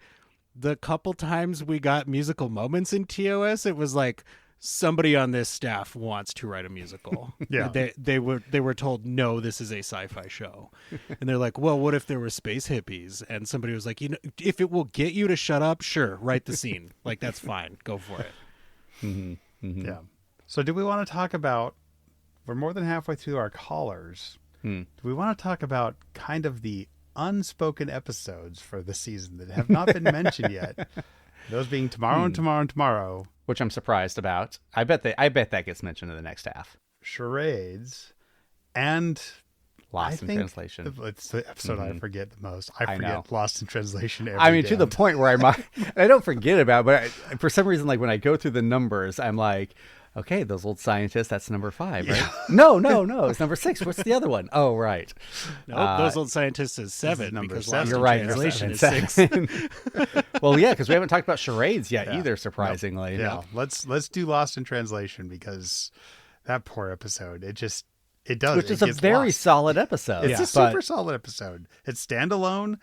the couple times we got musical moments in TOS, it was like, somebody on this staff wants to write a musical. They were told, no, this is a sci-fi show. And they're like, well, what if there were space hippies? And somebody was like, you know, if it will get you to shut up, sure, write the scene. Like, that's fine. Go for it. Yeah. So do we want to talk about, we're more than halfway through our callers. Do we want to talk about kind of the unspoken episodes for the season that have not been mentioned yet? Those being Tomorrow and Tomorrow and Tomorrow. Which I'm surprised about. I bet that gets mentioned in the next half. Charades. And Lost in Translation. It's the episode I forget the most. I forget Lost in Translation every day. To the point where I don't forget about it, but for some reason, like, when I go through the numbers, I'm like, okay, Those Old Scientists, that's number 5, right? No, it's number 6. What's the other one? Oh, right. Nope, Those Old Scientists is 7 because Lost You're in right, Translation is 6. Well, yeah, because we haven't talked about charades yet either, surprisingly. Yeah, let's do Lost in Translation, because that poor episode, it does. Which is a very solid episode. It's a super solid episode. It's standalone,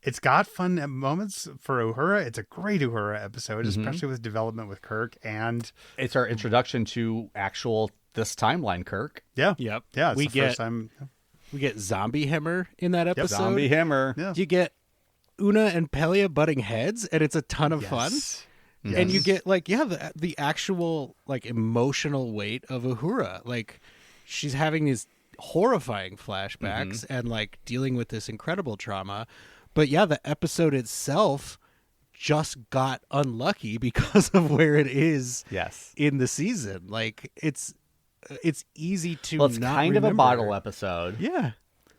it's got fun moments for Uhura. It's a great Uhura episode, especially with development with Kirk, and it's our introduction to this timeline Kirk. Yeah. Yep. Yeah, it's the first time. We get Zombie Hammer in that episode. Zombie Hammer. Yeah. You get Una and Pelia butting heads, and it's a ton of fun. And you get like the actual like emotional weight of Uhura. Like she's having these horrifying flashbacks and like dealing with this incredible trauma. But yeah, the episode itself just got unlucky because of where it is in the season. Like it's easy to well, it's not kind remember. of a bottle episode. Yeah.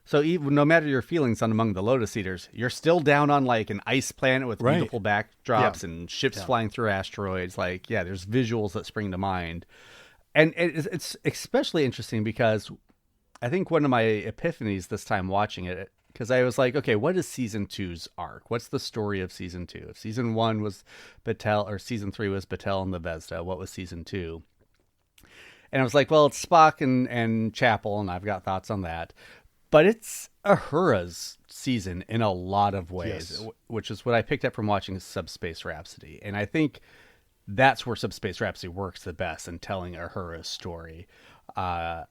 So even no matter your feelings on Among the Lotus Eaters, you're still down on like an ice planet with beautiful backdrops and ships flying through asteroids. Like, there's visuals that spring to mind. And it's especially interesting because I think one of my epiphanies this time watching it, because I was like, okay, what is season 2's arc? What's the story of season 2? If season 1 was Batel, or season 3 was Batel and the Vesda, what was season 2? And I was like, well, it's Spock and Chapel, and I've got thoughts on that. But it's Uhura's season in a lot of ways, which is what I picked up from watching Subspace Rhapsody. And I think that's where Subspace Rhapsody works the best in telling Uhura's story. And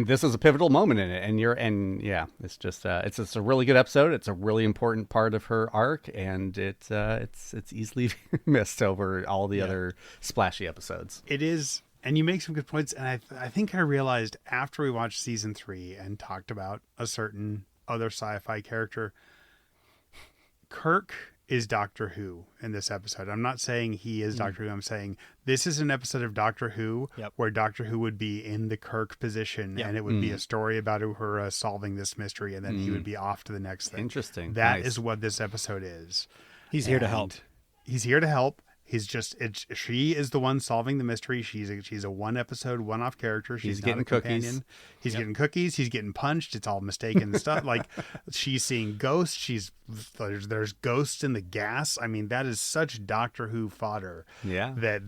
this is a pivotal moment in it. It's just it's a really good episode. It's a really important part of her arc, and it's easily missed over all the other splashy episodes. It is. And you make some good points. And I think I realized after we watched season 3 and talked about a certain other sci-fi character, Kirk is Doctor Who in this episode. I'm not saying he is Doctor Who. I'm saying this is an episode of Doctor Who where Doctor Who would be in the Kirk position and it would be a story about Uhura solving this mystery, and then he would be off to the next thing. Interesting. That is what this episode is. He's here to help. He's here to help. He's just she is the one solving the mystery. She's a one episode, one off character. She's not getting a companion. cookies. He's getting cookies. He's getting punched. It's all mistaken stuff. Like she's seeing ghosts. There's ghosts in the gas. I mean, that is such Doctor Who fodder. Yeah. That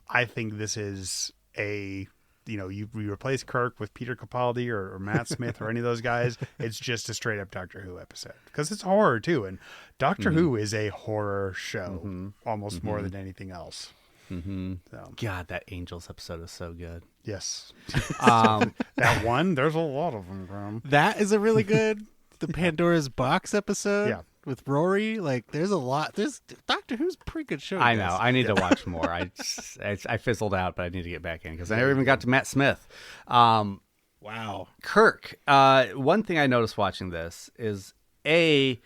I think this is a. You replace Kirk with Peter Capaldi or Matt Smith or any of those guys. It's just a straight up Doctor Who episode because it's horror too, and Doctor Who is a horror show almost more than anything else. So. God, that Angels episode is so good. Yes, that one. There's a lot of them, Graham. That is a really good the Pandora's Box episode. Yeah. With Rory, like there's a lot. There's Doctor Who's a pretty good show. I know. I need to watch more. I fizzled out, but I need to get back in because I never even got to Matt Smith. Wow. Kirk. One thing I noticed watching this is this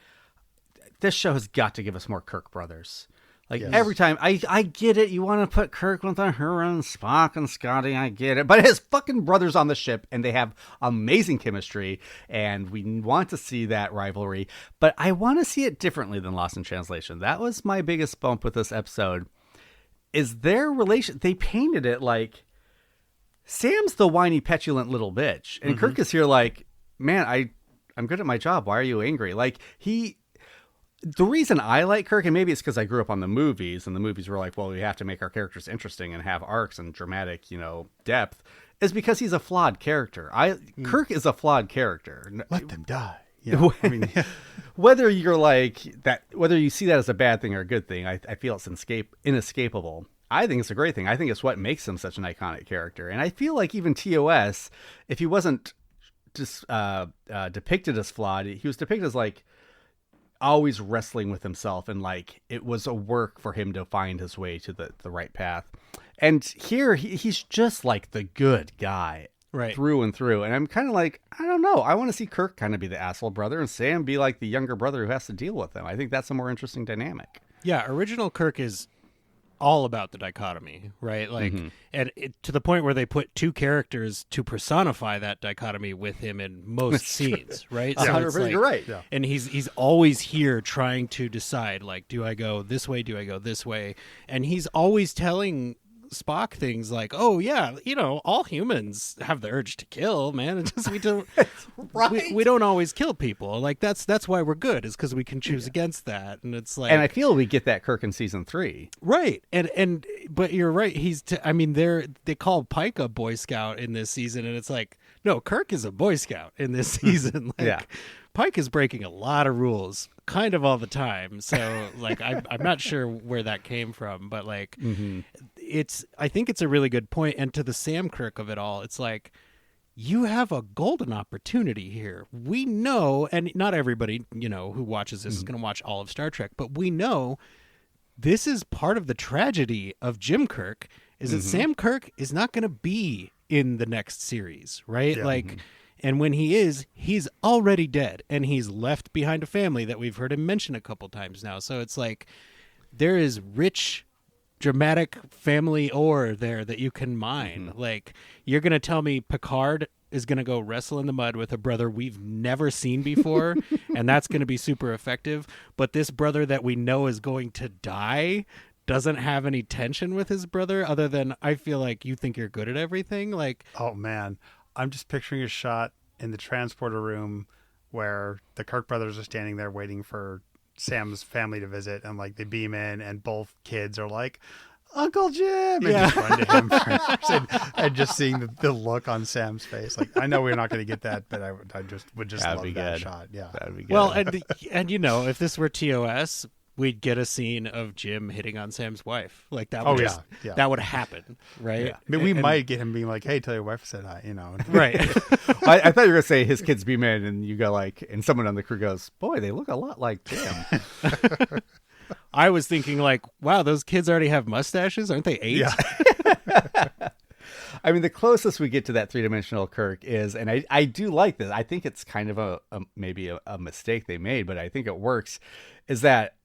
show has got to give us more Kirk brothers. Like every time, I get it. You want to put Kirk with Uhura and Spock and Scotty. I get it. But his fucking brothers on the ship, and they have amazing chemistry, and we want to see that rivalry. But I want to see it differently than Lost in Translation. That was my biggest bump with this episode. Is their relation? They painted it like Sam's the whiny, petulant little bitch, and Kirk is here like, man, I'm good at my job. Why are you angry? Like the reason I like Kirk, and maybe it's because I grew up on the movies, and the movies were like, well, we have to make our characters interesting and have arcs and dramatic, depth, is because he's a flawed character. Kirk is a flawed character. Let them die. Whether you're like that, whether you see that as a bad thing or a good thing, I feel it's inescapable. I think it's a great thing. I think it's what makes him such an iconic character. And I feel like even TOS, if he wasn't just depicted as flawed, he was depicted as like, always wrestling with himself, and like it was a work for him to find his way to the right path. And here he's just like the good guy through and through. And I'm kind of like, I don't know, I want to see Kirk kind of be the asshole brother and Sam be like the younger brother who has to deal with him. I think that's a more interesting dynamic. Yeah, original Kirk is all about the dichotomy, right? Like, and to the point where they put two characters to personify that dichotomy with him in most scenes, right? So it's like, you're right. Yeah. And he's always here trying to decide, like, do I go this way? Do I go this way? And he's always telling Spock things like, oh yeah, all humans have the urge to kill, man. It's just we don't we don't always kill people. Like that's why we're good, is because we can choose against that. And it's like, and I feel we get that Kirk in season 3, right? And but you're right. They call Pike a Boy Scout in this season, and it's like, no, Kirk is a Boy Scout in this season. Like, Pike is breaking a lot of rules kind of all the time. So like, I'm not sure where that came from, but like, I think it's a really good point. And to the Sam Kirk of it all, it's like, you have a golden opportunity here. We know, and not everybody, who watches this is going to watch all of Star Trek, but we know this is part of the tragedy of Jim Kirk, is that Sam Kirk is not going to be in the next series, right? Yeah. Like, and when he is, he's already dead, and he's left behind a family that we've heard him mention a couple times now. So it's like there is rich, dramatic family ore there that you can mine. Like, you're going to tell me Picard is going to go wrestle in the mud with a brother we've never seen before, and that's going to be super effective. But this brother that we know is going to die doesn't have any tension with his brother other than, I feel like you think you're good at everything. Like, Oh man, I'm just picturing a shot in the transporter room where the Kirk brothers are standing there waiting for Sam's family to visit, and like they beam in, and both kids are like, "Uncle Jim," and just run to him first, and just seeing the look on Sam's face. Like, I know we're not going to get that, but I would just That'd love be that good. shot. Yeah, That'd be good. well, and you know, if this were TOS, we'd get a scene of Jim hitting on Sam's wife. Like, that would yeah. that would happen, right? Yeah. I mean, we And- might get him being like, "Hey, tell your wife I said hi," you know. right. I thought you were gonna say his kids beam in, and you go like, and someone on the crew goes, "Boy, they look a lot like Jim." I was thinking like, wow, those kids already have mustaches, aren't they 8? Yeah. I mean, the closest we get to that three-dimensional Kirk is, and I do like this. I think it's kind of maybe a mistake they made, but I think it works. Is that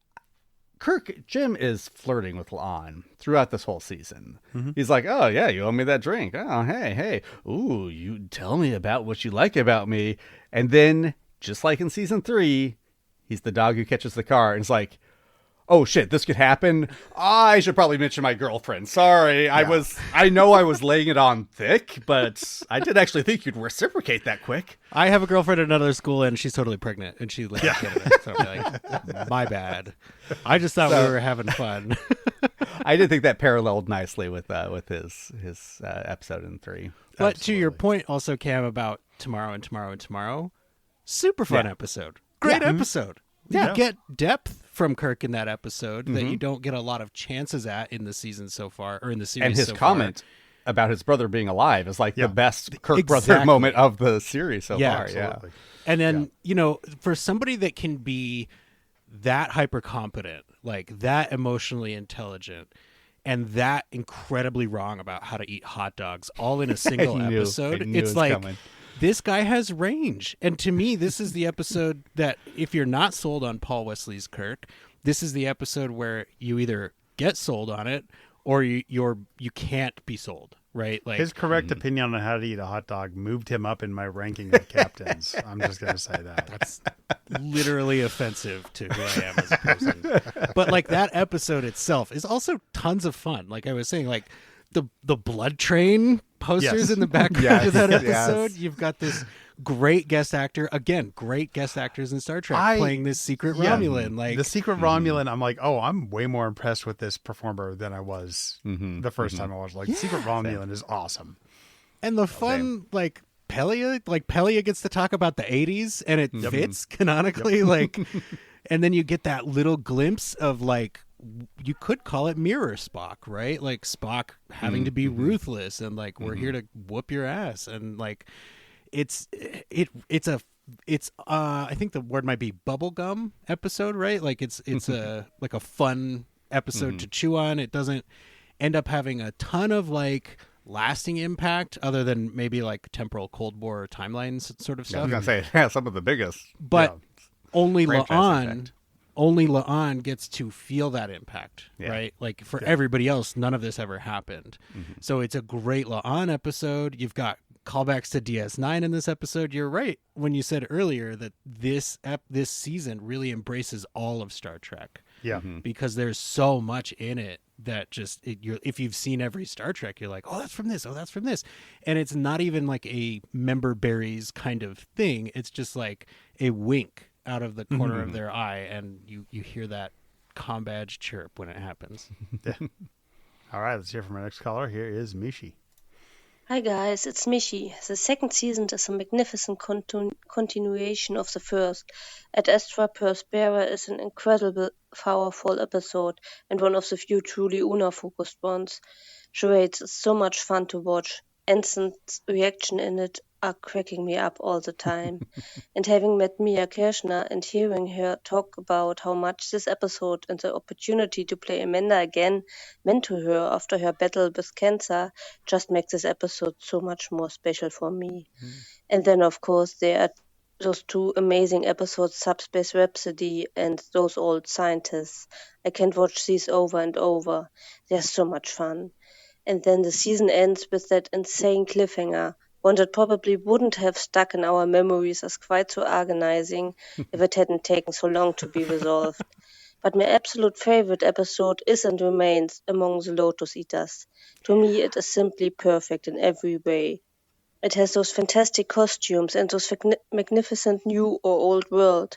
Jim is flirting with La'an throughout this whole season. He's like, "Oh yeah, you owe me that drink. Oh hey, ooh, you tell me about what you like about me." And then, just like in season 3, he's the dog who catches the car, and it's like, "Oh shit, this could happen. I should probably mention my girlfriend. Sorry, I know I was laying it on thick, but I did actually think you'd reciprocate that quick." I have a girlfriend at another school, and she's totally pregnant, and she lives in Canada. So I'm like, my bad. I just thought we were having fun. I did think that paralleled nicely with his episode in 3. But to your point, also, Cam, about tomorrow and tomorrow and tomorrow, super fun episode, great episode. Yeah. You get depth from Kirk in that episode that you don't get a lot of chances at in the season so far, or in the series. And his so comment about his brother being alive is like Yeah. the best Kirk brother Exactly. moment of the series so Yeah, far. Absolutely. And then, you know, for somebody that can be that hyper competent, like that emotionally intelligent, and that incredibly wrong about how to eat hot dogs all in a single I knew episode, it it's was like, coming. this guy has range. And to me, this is the episode that, if you're not sold on Paul Wesley's Kirk, this is the episode where you either get sold on it or you can't be sold, right? Like, His correct opinion on how to eat a hot dog moved him up in my ranking of captains. I'm just going to say that. that's literally offensive to who I am as a person. But like, that episode itself is also tons of fun. Like I was saying, like the blood train posters Yes. in the background Yes, of that yes. episode. You've got this great guest actor, again, great guest actors in Star Trek playing this secret Yeah. Romulan. Like, The secret Romulan, I'm like, oh, I'm way more impressed with this performer than I was the first time I watched. Like, secret Romulan is awesome. and the fun, like Pelia gets to talk about the 80s, and it fits canonically. Like, and then you get that little glimpse of, like, you could call it mirror Spock, right? Like Spock having to be ruthless, and like, we're here to whoop your ass, and like, it's I think the word might be bubblegum episode, right? Like, it's a like a fun episode to chew on. It doesn't end up having a ton of like lasting impact other than maybe like temporal Cold War timelines sort of I stuff. was gonna say, yeah, some of the biggest. But only franchise impact. La'an gets to feel that impact, Yeah. right? Like, for everybody else, none of this ever happened. So it's a great La'an episode. You've got callbacks to DS9 in this episode. You're right when you said earlier that this season really embraces all of Star Trek. Yeah. Because there's so much in it that just if you've seen every Star Trek, you're like, oh, that's from this, oh, that's from this, and it's not even like a member berries kind of thing. It's just like a wink out of the corner of their eye, and you hear that comm badge chirp when it happens. All right, let's hear from our next caller. Here is Mishi. Hi guys, it's Michi. The second season is a magnificent continuation of the first. Ad Astra Per Spera is an incredible, powerful episode and one of the few truly Una-focused ones. Charades is so much fun to watch. Anson's reaction in it are cracking me up all the time. And having met Mia Kirshner and hearing her talk about how much this episode and the opportunity to play Amanda again meant to her after her battle with cancer just makes this episode so much more special for me. And then, of course, there are those two amazing episodes, Subspace Rhapsody and Those Old Scientists. I can't watch these over and over. They're so much fun. And then the season ends with that insane cliffhanger, one that probably wouldn't have stuck in our memories as quite so agonizing if it hadn't taken so long to be resolved. But my absolute favorite episode is and remains Among the Lotus Eaters. To me, it is simply perfect in every way. It has those fantastic costumes and those magnificent new or old world.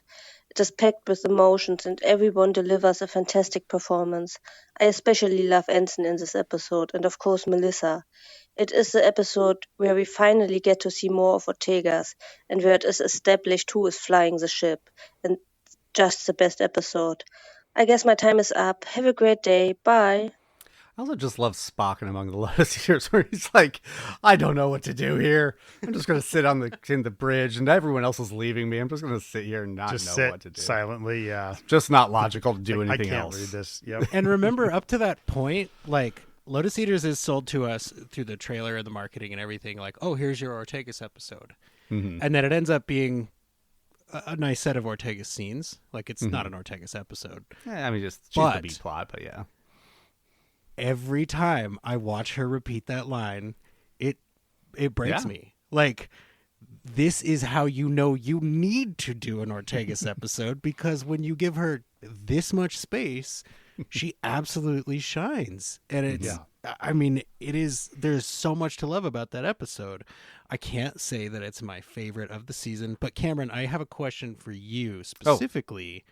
It is packed with emotions and everyone delivers a fantastic performance. I especially love Anson in this episode and of course Melissa. It is the episode where we finally get to see more of Ortega's and where it is established who is flying the ship. And just the best episode. I guess my time is up. Have a great day. Bye. I also just love Spock in Among the Lotus Eaters, where he's like, I don't know what to do here. I'm just going to sit in the bridge, and everyone else is leaving me. I'm just going to sit here and not just know what to do. Silently, yeah. Just not logical to do anything I can't else. read this. Yep. And remember, up to that point, like, Lotus Eaters is sold to us through the trailer and the marketing and everything, like, oh, here's your Ortegas episode. Mm-hmm. And then it ends up being a nice set of Ortegas scenes. Like, it's not an Ortegas episode. Yeah, I mean, just choose the B plot, but yeah. Every time I watch her repeat that line, it breaks me. Like, this is how you know you need to do an Ortegas episode, because when you give her this much space, she absolutely shines. And it's, I mean, there's so much to love about that episode. I can't say that it's my favorite of the season, but Cameron, I have a question for you specifically,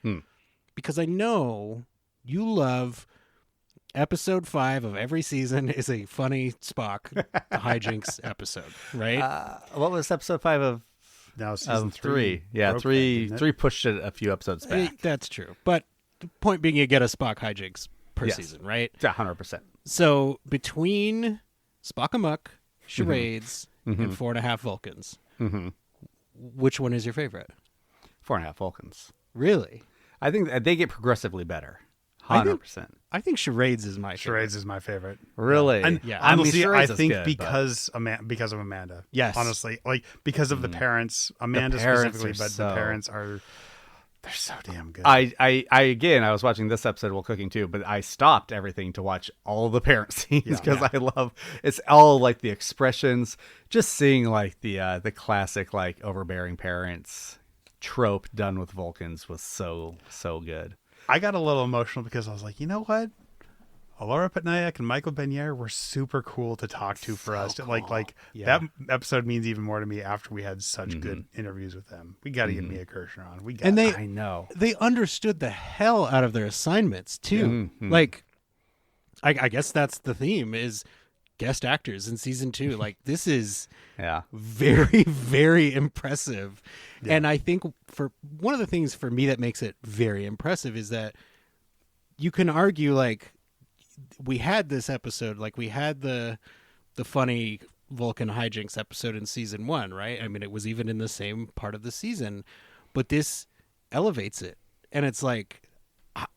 because I know you love episode 5 of every season is a funny Spock hijinks episode, right? What was episode 5 of? Now season 3. Yeah, 3 pushed it a few episodes back. That's true. But the point being, you get a Spock hijinks per season, right? 100%. So between Spock Amok, Charades, and 4.5 Vulcans, which one is your favorite? 4.5 Vulcans. Really? I think they get progressively better. 100%. I think Charades is my favorite. Charades is my favorite. Really? And yeah. honestly, I think good, because of Amanda. Yes. Honestly, like because of the parents, Amanda specifically, but the parents they're so damn good. I was watching this episode while cooking too, but I stopped everything to watch all the parent scenes because I love it's all like the expressions, just seeing like the classic like overbearing parents trope done with Vulcans was so good. I got a little emotional because I was like, you know what? Alora Patnaik and Michael Benier were super cool to talk to for us. Cool. Like that episode means even more to me after we had such good interviews with them. We got to get Mia Kirshner on. I know they understood the hell out of their assignments too. Like, I guess that's the theme is guest actors in season 2. Like, this is very, very impressive. Yeah. And I think for one of the things for me that makes it very impressive is that you can argue, like, we had this episode, like we had the funny Vulcan hijinks episode in season 1, right? I mean, it was even in the same part of the season, but this elevates it. And it's like,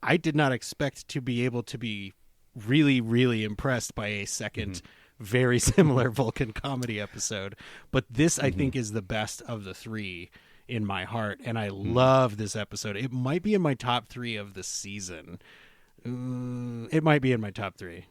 I did not expect to be able to be really, really impressed by a second very similar Vulcan comedy episode. But this, I think, is the best of the 3 in my heart. And I love this episode. It might be in my top 3 of the season. It might be in my top 3.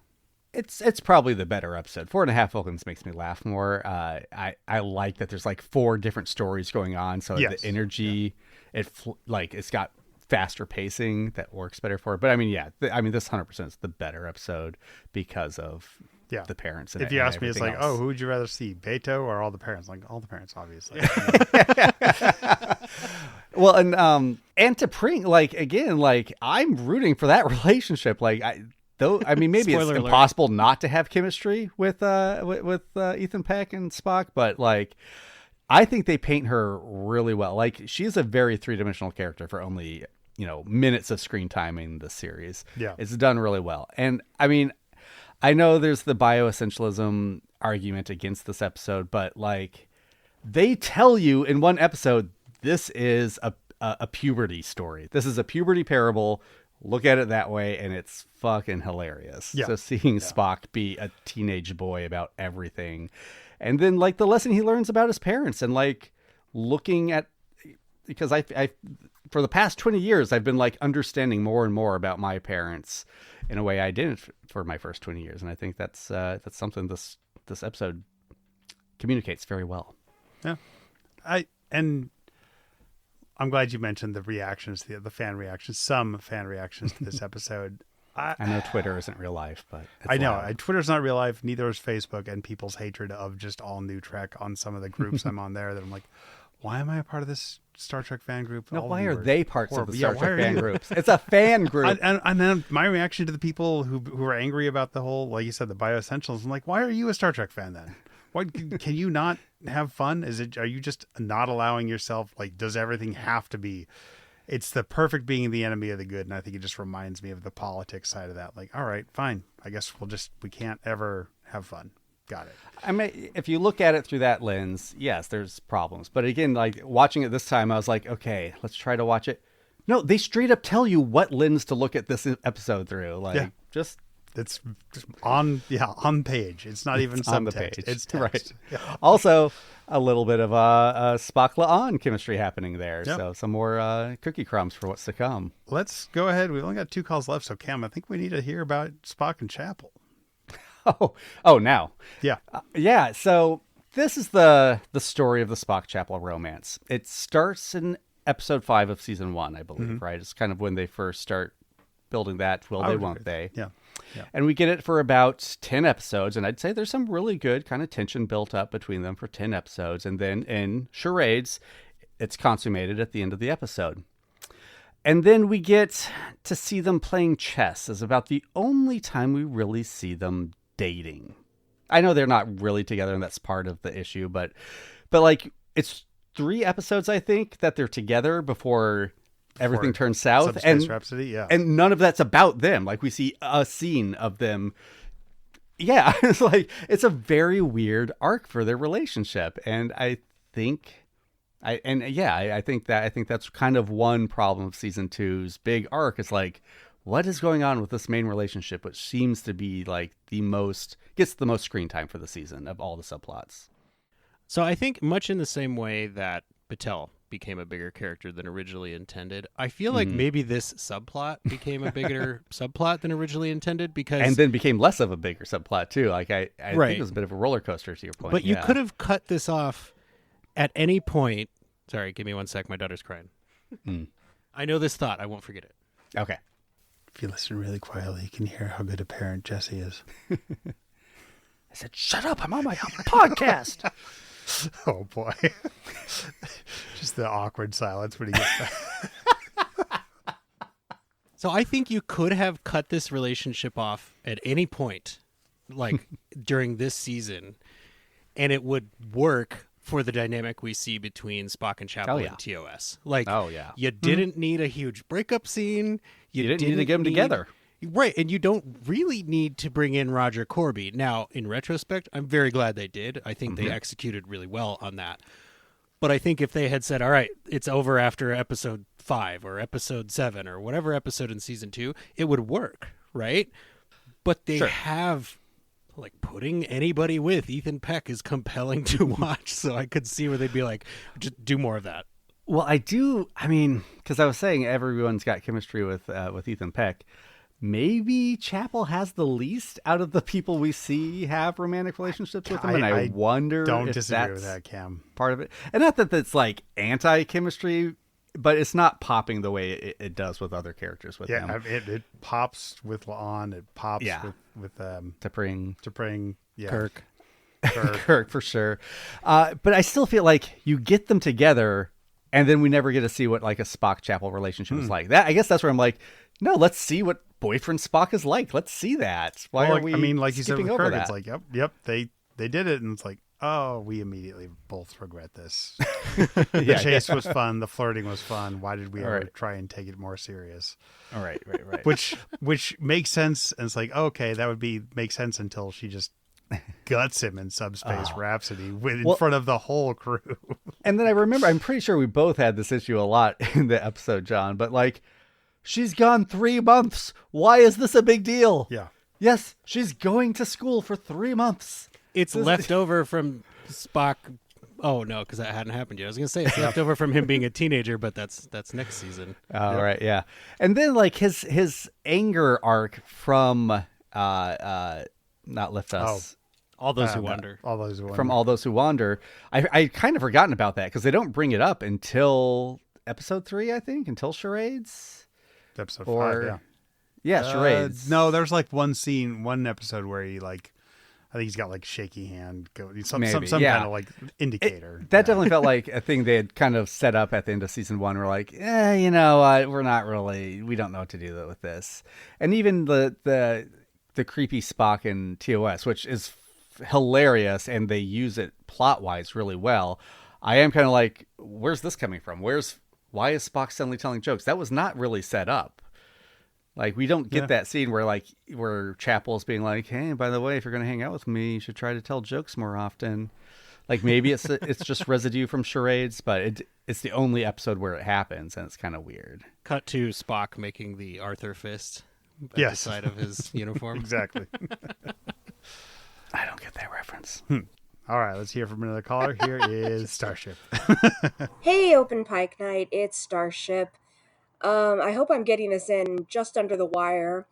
It's probably the better episode. 4.5 Vulcans makes me laugh more. I like that there's like 4 different stories going on. So the energy, it's got faster pacing that works better for it. But I mean, this 100% is the better episode because of the parents. If you ask me, it's like, who would you rather see, Beto or all the parents? Like, all the parents, obviously. Well, and T'Pring, like, again, like, I'm rooting for that relationship. Like, maybe it's impossible not to have chemistry with Ethan Peck and Spock, but like, I think they paint her really well. Like, she's a very 3-dimensional character for only, minutes of screen time in the series. Yeah. It's done really well. And I mean, I know there's the bioessentialism argument against this episode, but like, they tell you in one episode, this is a puberty story. This is a puberty parable. Look at it that way, and it's fucking hilarious. Yeah. So seeing Spock be a teenage boy about everything, and then like the lesson he learns about his parents, and like looking at, because I for the past 20 years I've been like understanding more and more about my parents in a way I didn't for my first 20 years, and I think that's something this episode communicates very well. Yeah, I'm glad you mentioned the reactions, the fan reactions, some fan reactions to this episode. I know Twitter isn't real life, but it's I know loud. Twitter's not real life. Neither is Facebook, and people's hatred of just all new Trek on some of the groups I'm on there. That I'm like, why am I a part of this Star Trek fan group? No, All why you are they parts horrible. of the Star why Trek are fan you? groups? It's a fan group. And then my reaction to the people who are angry about the whole, like you said, the bioessentials. I'm like, why are you a Star Trek fan then? Why can you not have fun? Are you just not allowing yourself? Like, does everything have to be? It's the perfect being the enemy of the good, and I think it just reminds me of the politics side of that. Like, all right, fine. I guess we can't ever have fun. Got it. I mean, if you look at it through that lens, yes, there's problems. But again, like watching it this time, I was like, okay, let's try to watch it. No, they straight up tell you what lens to look at this episode through. Like, just it's on page. It's not even on the subtext. page. It's text. Right. Yeah. Also, a little bit of a Spock-La-On chemistry happening there. Yep. So some more cookie crumbs for what's to come. Let's go ahead. We've only got 2 calls left, so Cam, I think we need to hear about Spock and Chapel. Now. Yeah. Yeah, so this is the story of the Spock-Chapel romance. It starts in episode 5 of season 1, I believe, right? It's kind of when they first start building that, will I they, would won't agree. they? Yeah. Yeah. And we get it for about 10 episodes, and I'd say there's some really good kind of tension built up between them for 10 episodes, and then in charades, it's consummated at the end of the episode. And then we get to see them playing chess as about the only time we really see them dating. I know they're not really together, and that's part of the issue, but like it's 3 episodes, I think, that they're together before everything turns south. Subspace Rhapsody, yeah. And none of that's about them. Like we see a scene of them. Yeah, it's like it's a very weird arc for their relationship, and I think that's kind of one problem of season 2's big arc. Is like, what is going on with this main relationship, which seems to be like gets the most screen time for the season of all the subplots. So I think much in the same way that Patel became a bigger character than originally intended, I feel like maybe this subplot became a bigger subplot than originally intended, because and then became less of a bigger subplot too. Like I think it was a bit of a roller coaster, to your point. But you could have cut this off at any point. Sorry, give me 1 sec. My daughter's crying. I know this thought. I won't forget it. Okay. If you listen really quietly, you can hear how good a parent Jesse is. I said, "Shut up! I'm on my podcast." Oh boy. Just the awkward silence when he gets back. So I think you could have cut this relationship off at any point, like during this season, and it would work for the dynamic we see between Spock and Chapel and TOS. Like, you didn't need a huge breakup scene. You didn't need to get them together. Right, and you don't really need to bring in Roger Corby. Now, in retrospect, I'm very glad they did. I think they executed really well on that. But I think if they had said, all right, it's over after episode 5 or episode 7 or whatever episode in season 2, it would work, right? But they have, like, putting anybody with Ethan Peck is compelling to watch. So I could see where they'd be like, just do more of that. Well, because I was saying everyone's got chemistry with Ethan Peck. Maybe Chapel has the least out of the people we see have romantic relationships with him, and I wonder don't if disagree that's with that, Cam. part of it. And not that that's like anti-chemistry, but it's not popping the way it does with other characters with him. Yeah, it pops with La'an. It pops with T'Pring, Kirk. Kirk for sure. But I still feel like you get them together, and then we never get to see what like a Spock Chapel relationship is like. That I guess that's where I'm like, no, let's see what boyfriend Spock is like. Let's see that. Why are we? I mean, like you said skipping with over Kirk, that? it's like, yep, they did it, and it's like, oh, we immediately both regret this. The chase was fun. The flirting was fun. Why did we ever try and take it more serious? All right. Which makes sense, and it's like, okay, that would make sense until she just guts him in Subspace Oh. Rhapsody in front of the whole crew. And then I remember, I'm pretty sure we both had this issue a lot in the episode, John, but like, she's gone 3 months. Why is this a big deal? Yeah. Yes, she's going to school for 3 months. It's left over from Spock. Oh no, because that hadn't happened yet. I was gonna say it's left over from him being a teenager, but that's next season. Oh, right, yeah. And then like his anger arc from not Lift Us. All those who wonder. All those who wonder. From All Those Who Wander. I kind of forgotten about that because they don't bring it up until episode 3, I think, until Charades. Episode 5, Or yeah. Yeah, Charades. No, there's like one episode where he like, I think he's got like shaky hand, some Maybe, kind yeah. of like indicator. That definitely felt like a thing they had kind of set up at the end of season 1. We're like, we're not really, we don't know what to do with this. And even the creepy Spock in TOS, which is hilarious, and they use it plot wise really well. I am kind of like, where's this coming from? Why is Spock suddenly telling jokes? That was not really set up. Like, we don't get that scene where Chapel's being like, hey, by the way, if you're going to hang out with me, you should try to tell jokes more often. Like, maybe it's just residue from Charades, but it's the only episode where it happens, and it's kind of weird. Cut to Spock making the Arthur fist at the side of his uniform. Exactly. I don't get that reference. All right, let's hear from another caller. Here is Starship. Hey, Open Pike Night, it's Starship. I hope I'm getting this in just under the wire.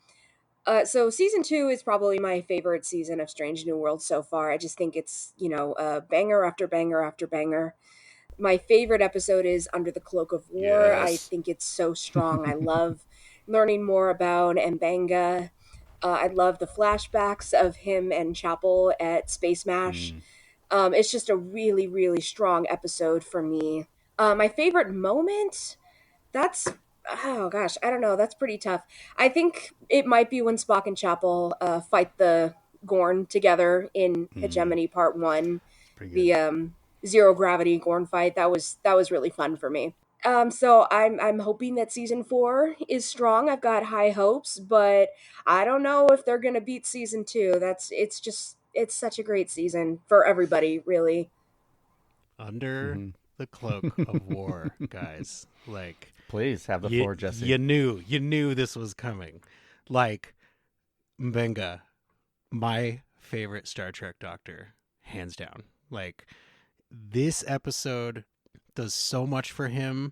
So season 2 is probably my favorite season of Strange New Worlds so far. I just think it's, banger after banger after banger. My favorite episode is Under the Cloak of War. Yes. I think it's so strong. I love learning more about M'Benga. I love the flashbacks of him and Chapel at Space Mash. It's just a really, really strong episode for me. My favorite moment, oh gosh, I don't know. That's pretty tough. I think it might be when Spock and Chapel fight the Gorn together in Hegemony Part 1. The zero gravity Gorn fight. That was really fun for me. So I'm hoping that season 4 is strong. I've got high hopes, but I don't know if they're gonna beat season 2. It's such a great season for everybody, really. Under the Cloak of War, guys. Like, Please have the floor, Jesse. You knew this was coming. Like, M'Benga, my favorite Star Trek Doctor, hands down. Like, this episode does so much for him,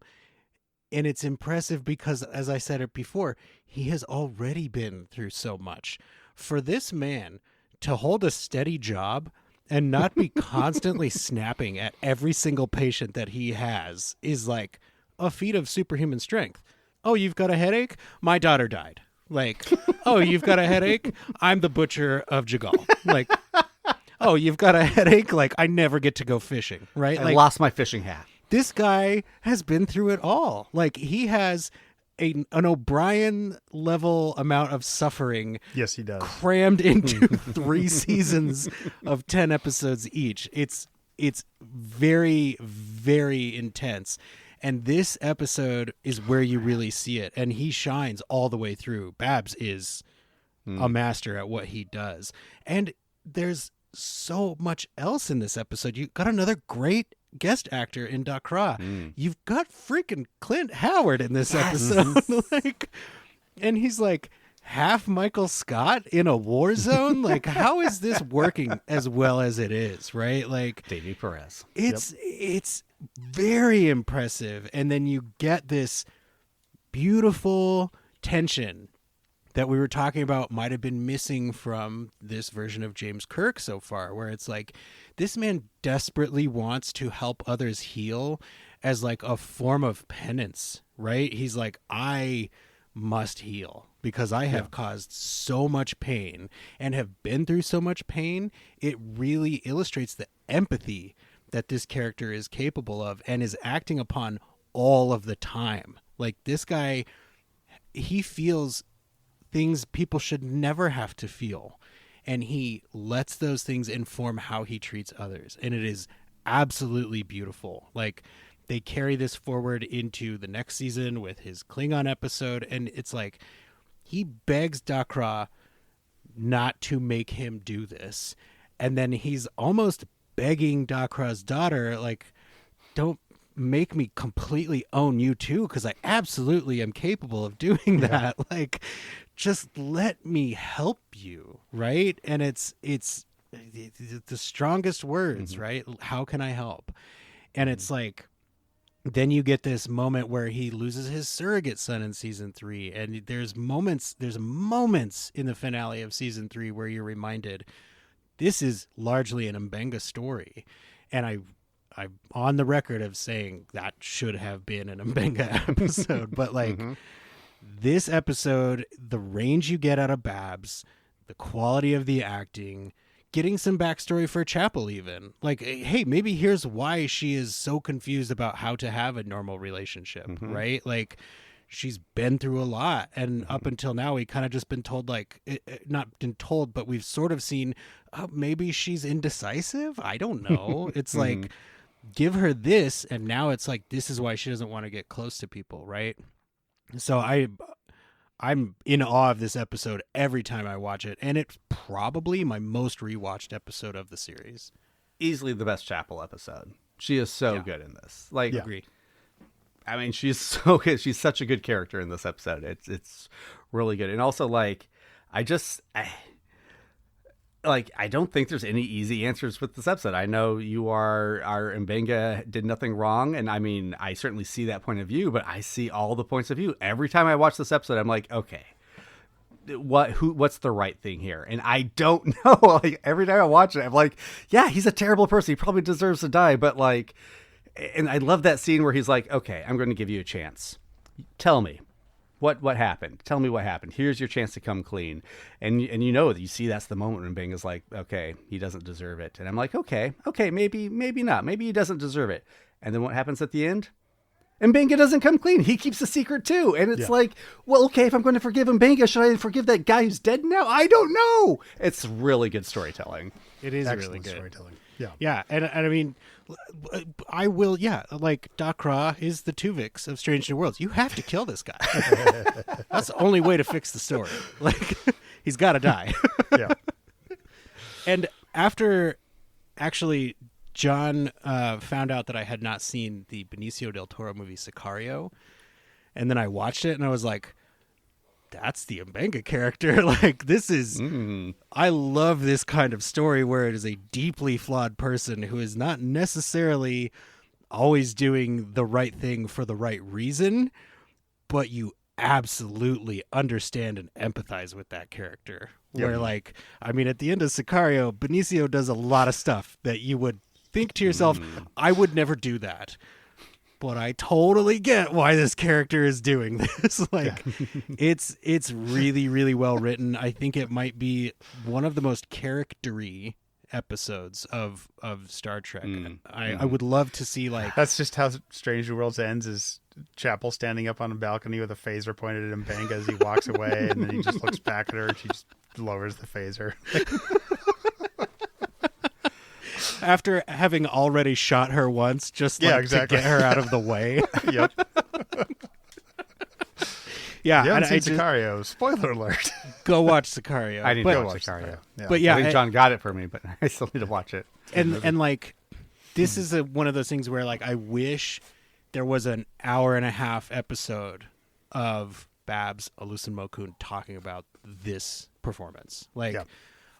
and it's impressive because, as I said it before, he has already been through so much. For this man to hold a steady job and not be constantly snapping at every single patient that he has is like a feat of superhuman strength. Oh, you've got a headache? My daughter died. Like, oh, you've got a headache? I'm the butcher of Jagal. Like, oh, you've got a headache? Like, I never get to go fishing, right? I Like, lost my fishing hat. this guy has been through it all. Like, he has an O'Brien level amount of suffering Yes, he does. crammed into 3 seasons of 10 episodes each. It's very, very intense. And this episode is where you really see it. And he shines all the way through. Babs is a master at what he does. And there's so much else in this episode. You got another great guest actor in Dakra. You've got freaking Clint Howard in this episode. Like, and he's like half Michael Scott in a war zone. Like, how is this working as well as it is, right? Like, Davey Perez. it's very impressive. And then you get this beautiful tension that we were talking about might have been missing from this version of James Kirk so far, where it's like this man desperately wants to help others heal as like a form of penance, right? He's like, I must heal because I have caused so much pain and have been through so much pain. It really illustrates the empathy that this character is capable of and is acting upon all of the time. Like, this guy, he feels things people should never have to feel, and he lets those things inform how he treats others, and it is absolutely beautiful. Like, they carry this forward into the next season with his Klingon episode, and it's like he begs Dakra not to make him do this, And then he's almost begging Dakra's daughter, like, don't make me completely own you too, because I absolutely am capable of doing that. Like, just let me help you, right? And it's the strongest words, right? How can I help? And it's like, then you get this moment where he loses his surrogate son in season 3, and there's moments in the finale of season 3 where you're reminded this is largely an Mbenga story. And I'm on the record of saying that should have been an Mbenga episode, but like this episode, the range you get out of Babs, the quality of the acting, getting some backstory for Chapel even. Like, hey, maybe here's why she is so confused about how to have a normal relationship, right? Like, she's been through a lot. And up until now, we kind of just been told, like, not been told, but we've sort of seen, maybe she's indecisive. I don't know. It's like, give her this. And now it's like, this is why she doesn't want to get close to people, right? So I'm in awe of this episode every time I watch it, and it's probably my most rewatched episode of the series. Easily the best Chapel episode. She is so good in this. Like, Agree. I mean, she's so good. She's such a good character in this episode. It's really good. And also, like, I don't think there's any easy answers with this episode. I know you are Mbenga did nothing wrong, and I mean, I certainly see that point of view, but I see all the points of view. Every time I watch this episode, I'm like, okay, what's the right thing here? And I don't know. Like, every time I watch it, I'm like, yeah, he's a terrible person. He probably deserves to die, but like, and I love that scene where he's like, okay, I'm going to give you a chance. Tell me. What happened? Tell me what happened. Here's your chance to come clean. And you know that you see that's the moment when Bing is like, okay, he doesn't deserve it. And I'm like, okay, maybe not. Maybe he doesn't deserve it. And then what happens at the end? Mbenga doesn't come clean. He keeps the secret too. And it's like, well, okay, if I'm going to forgive Mbenga, should I forgive that guy who's dead now? I don't know. It's really good storytelling. It is Excellent really good storytelling. Yeah. Yeah, and I mean, I will, like, Dakra is the Tuvix of Strange New Worlds. You have to kill this guy. That's the only way to fix the story. Like, he's got to die. Yeah. And after, actually, John found out that I had not seen the Benicio del Toro movie Sicario, and then I watched it, and I was like, that's the Mbenga character. Like, this is, I love this kind of story where it is a deeply flawed person who is not necessarily always doing the right thing for the right reason, but you absolutely understand and empathize with that character. Where, like, I mean, at the end of Sicario, Benicio does a lot of stuff that you would think to yourself, I would never do that. But I totally get why this character is doing this. Like, it's really, really well written. I think it might be one of the most character-y episodes of Star Trek. I would love to see, like... That's just how Strange New Worlds ends, is Chapel standing up on a balcony with a phaser pointed at Mbenga as he walks away, and then he just looks back at her and she just lowers the phaser. After having already shot her once, just like, to get her out of the way. Yep. Yeah, you haven't and seen Sicario. Spoiler alert. Go watch Sicario. I need to watch Sicario. Yeah. But yeah, I think John got it for me, but I still need to watch it. And like, this is one of those things where, like, I wish there was an hour-and-a-half episode of Babs, Alucin Mokun talking about this performance. Like,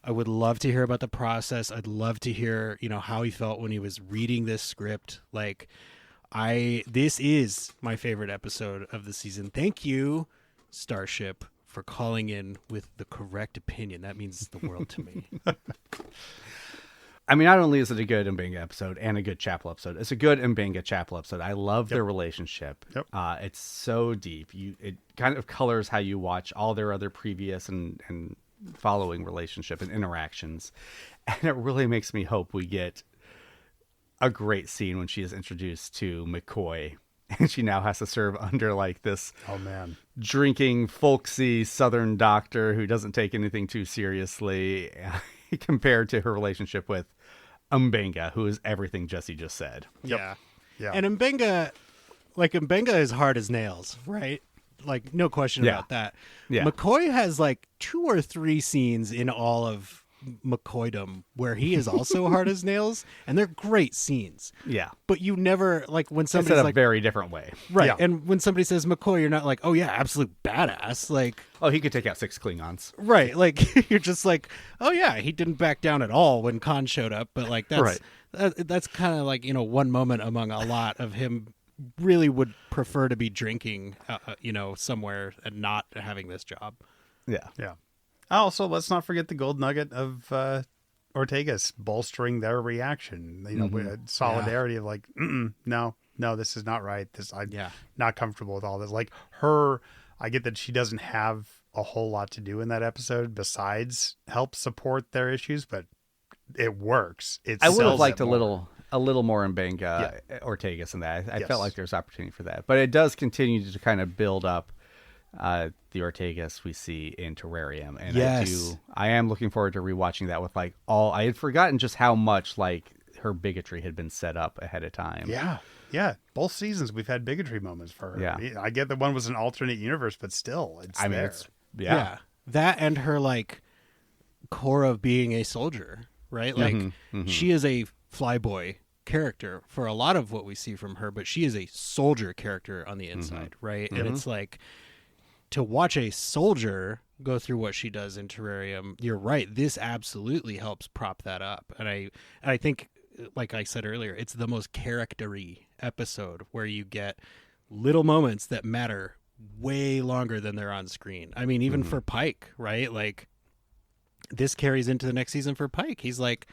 I would love to hear about the process. I'd love to hear, how he felt when he was reading this script. Like, this is my favorite episode of the season. Thank you, Starship, for calling in with the correct opinion. That means the world to me. I mean, not only is it a good Mbenga episode and a good Chapel episode, it's a good Mbenga Chapel episode. I love their relationship. Yep. It's so deep. It kind of colors how you watch all their other previous and following relationship and interactions. And it really makes me hope we get a great scene when she is introduced to McCoy, and she now has to serve under, like, this drinking, folksy Southern doctor who doesn't take anything too seriously, compared to her relationship with Mbenga, who is everything Jesse just said. Yeah. And Mbenga is hard as nails, right? Like, no question about that. Yeah. McCoy has, like, 2 or 3 scenes in all of McCoydom where he is also hard as nails, and they're great scenes. Yeah. But you never, like, when It's somebody's in a like, very different way. right, Yeah. and when somebody says McCoy, you're not like, oh yeah, absolute badass. Like, Oh, he could take out 6 Klingons. right, like, you're just like, oh yeah, he didn't back down at all when Khan showed up, but like, that's that's kind of like, one moment among a lot of him really would prefer to be drinking, somewhere and not having this job. Yeah. Yeah. Also, let's not forget the gold nugget of Ortegas bolstering their reaction. With solidarity of like, no, this is not right. I'm not comfortable with all this. Like her, I get that she doesn't have a whole lot to do in that episode besides help support their issues, but it works. I would have liked a little more in Benga Ortegas in that. I felt like there's opportunity for that, but it does continue to kind of build up the Ortegas we see in Terrarium, and I am looking forward to rewatching that with like I had forgotten just how much like her bigotry had been set up ahead of time. Yeah. Both seasons we've had bigotry moments for her. Yeah. I get that one was an alternate universe, but still, it's there. Yeah. That and her like core of being a soldier, right? Like she is a flyboy character for a lot of what we see from her, but she is a soldier character on the inside, right? And it's like, to watch a soldier go through what she does in Terrarium, you're right, this absolutely helps prop that up. And I think, like I said earlier, it's the most character-y episode where you get little moments that matter way longer than they're on screen. I mean, even for Pike, right? Like, this carries into the next season for Pike. He's like,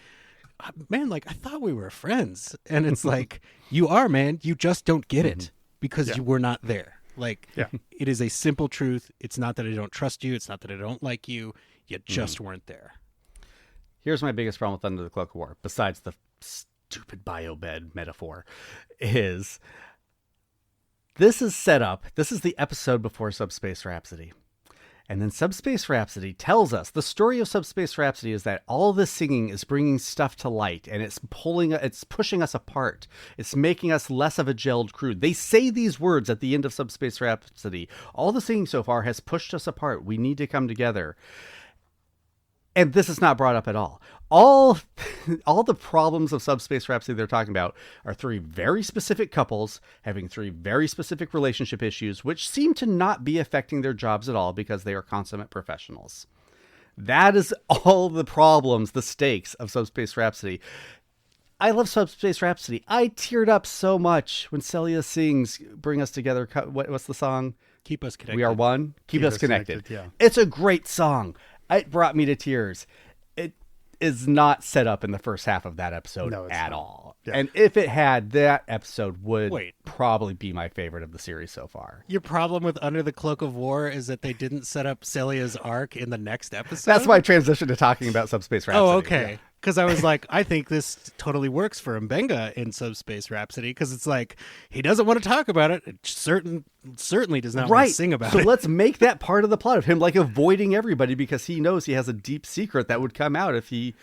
man, like, I thought we were friends. And it's like, you are, man. You just don't get it because you were not there. Like, it is a simple truth. It's not that I don't trust you. It's not that I don't like you. You just weren't there. Here's my biggest problem with Under the Cloak of War, besides the stupid biobed metaphor, is this is set up. This is the episode before Subspace Rhapsody. And then Subspace Rhapsody tells us, the story of Subspace Rhapsody is that all this singing is bringing stuff to light, and it's pushing us apart. It's making us less of a gelled crew. They say these words at the end of Subspace Rhapsody. All the singing so far has pushed us apart. We need to come together. And this is not brought up at all. All the problems of Subspace Rhapsody they're talking about are 3 very specific couples having 3 very specific relationship issues, which seem to not be affecting their jobs at all because they are consummate professionals. That is all the problems, the stakes of Subspace Rhapsody. I love Subspace Rhapsody. I teared up so much when Celia sings "Bring Us Together." What's the song? Keep Us Connected. We Are One. Keep Us Connected. Yeah. It's a great song. It brought me to tears. It is not set up in the first half of that episode at all. Yeah. And if it had, that episode would probably be my favorite of the series so far. Your problem with Under the Cloak of War is that they didn't set up Celia's arc in the next episode? That's why I transitioned to talking about Subspace Rhapsody. Oh, okay. Because I was like, I think this totally works for Mbenga in Subspace Rhapsody, because it's like, he doesn't want to talk about it. It certainly does not want to sing about it. So let's make that part of the plot of him like avoiding everybody because he knows he has a deep secret that would come out if he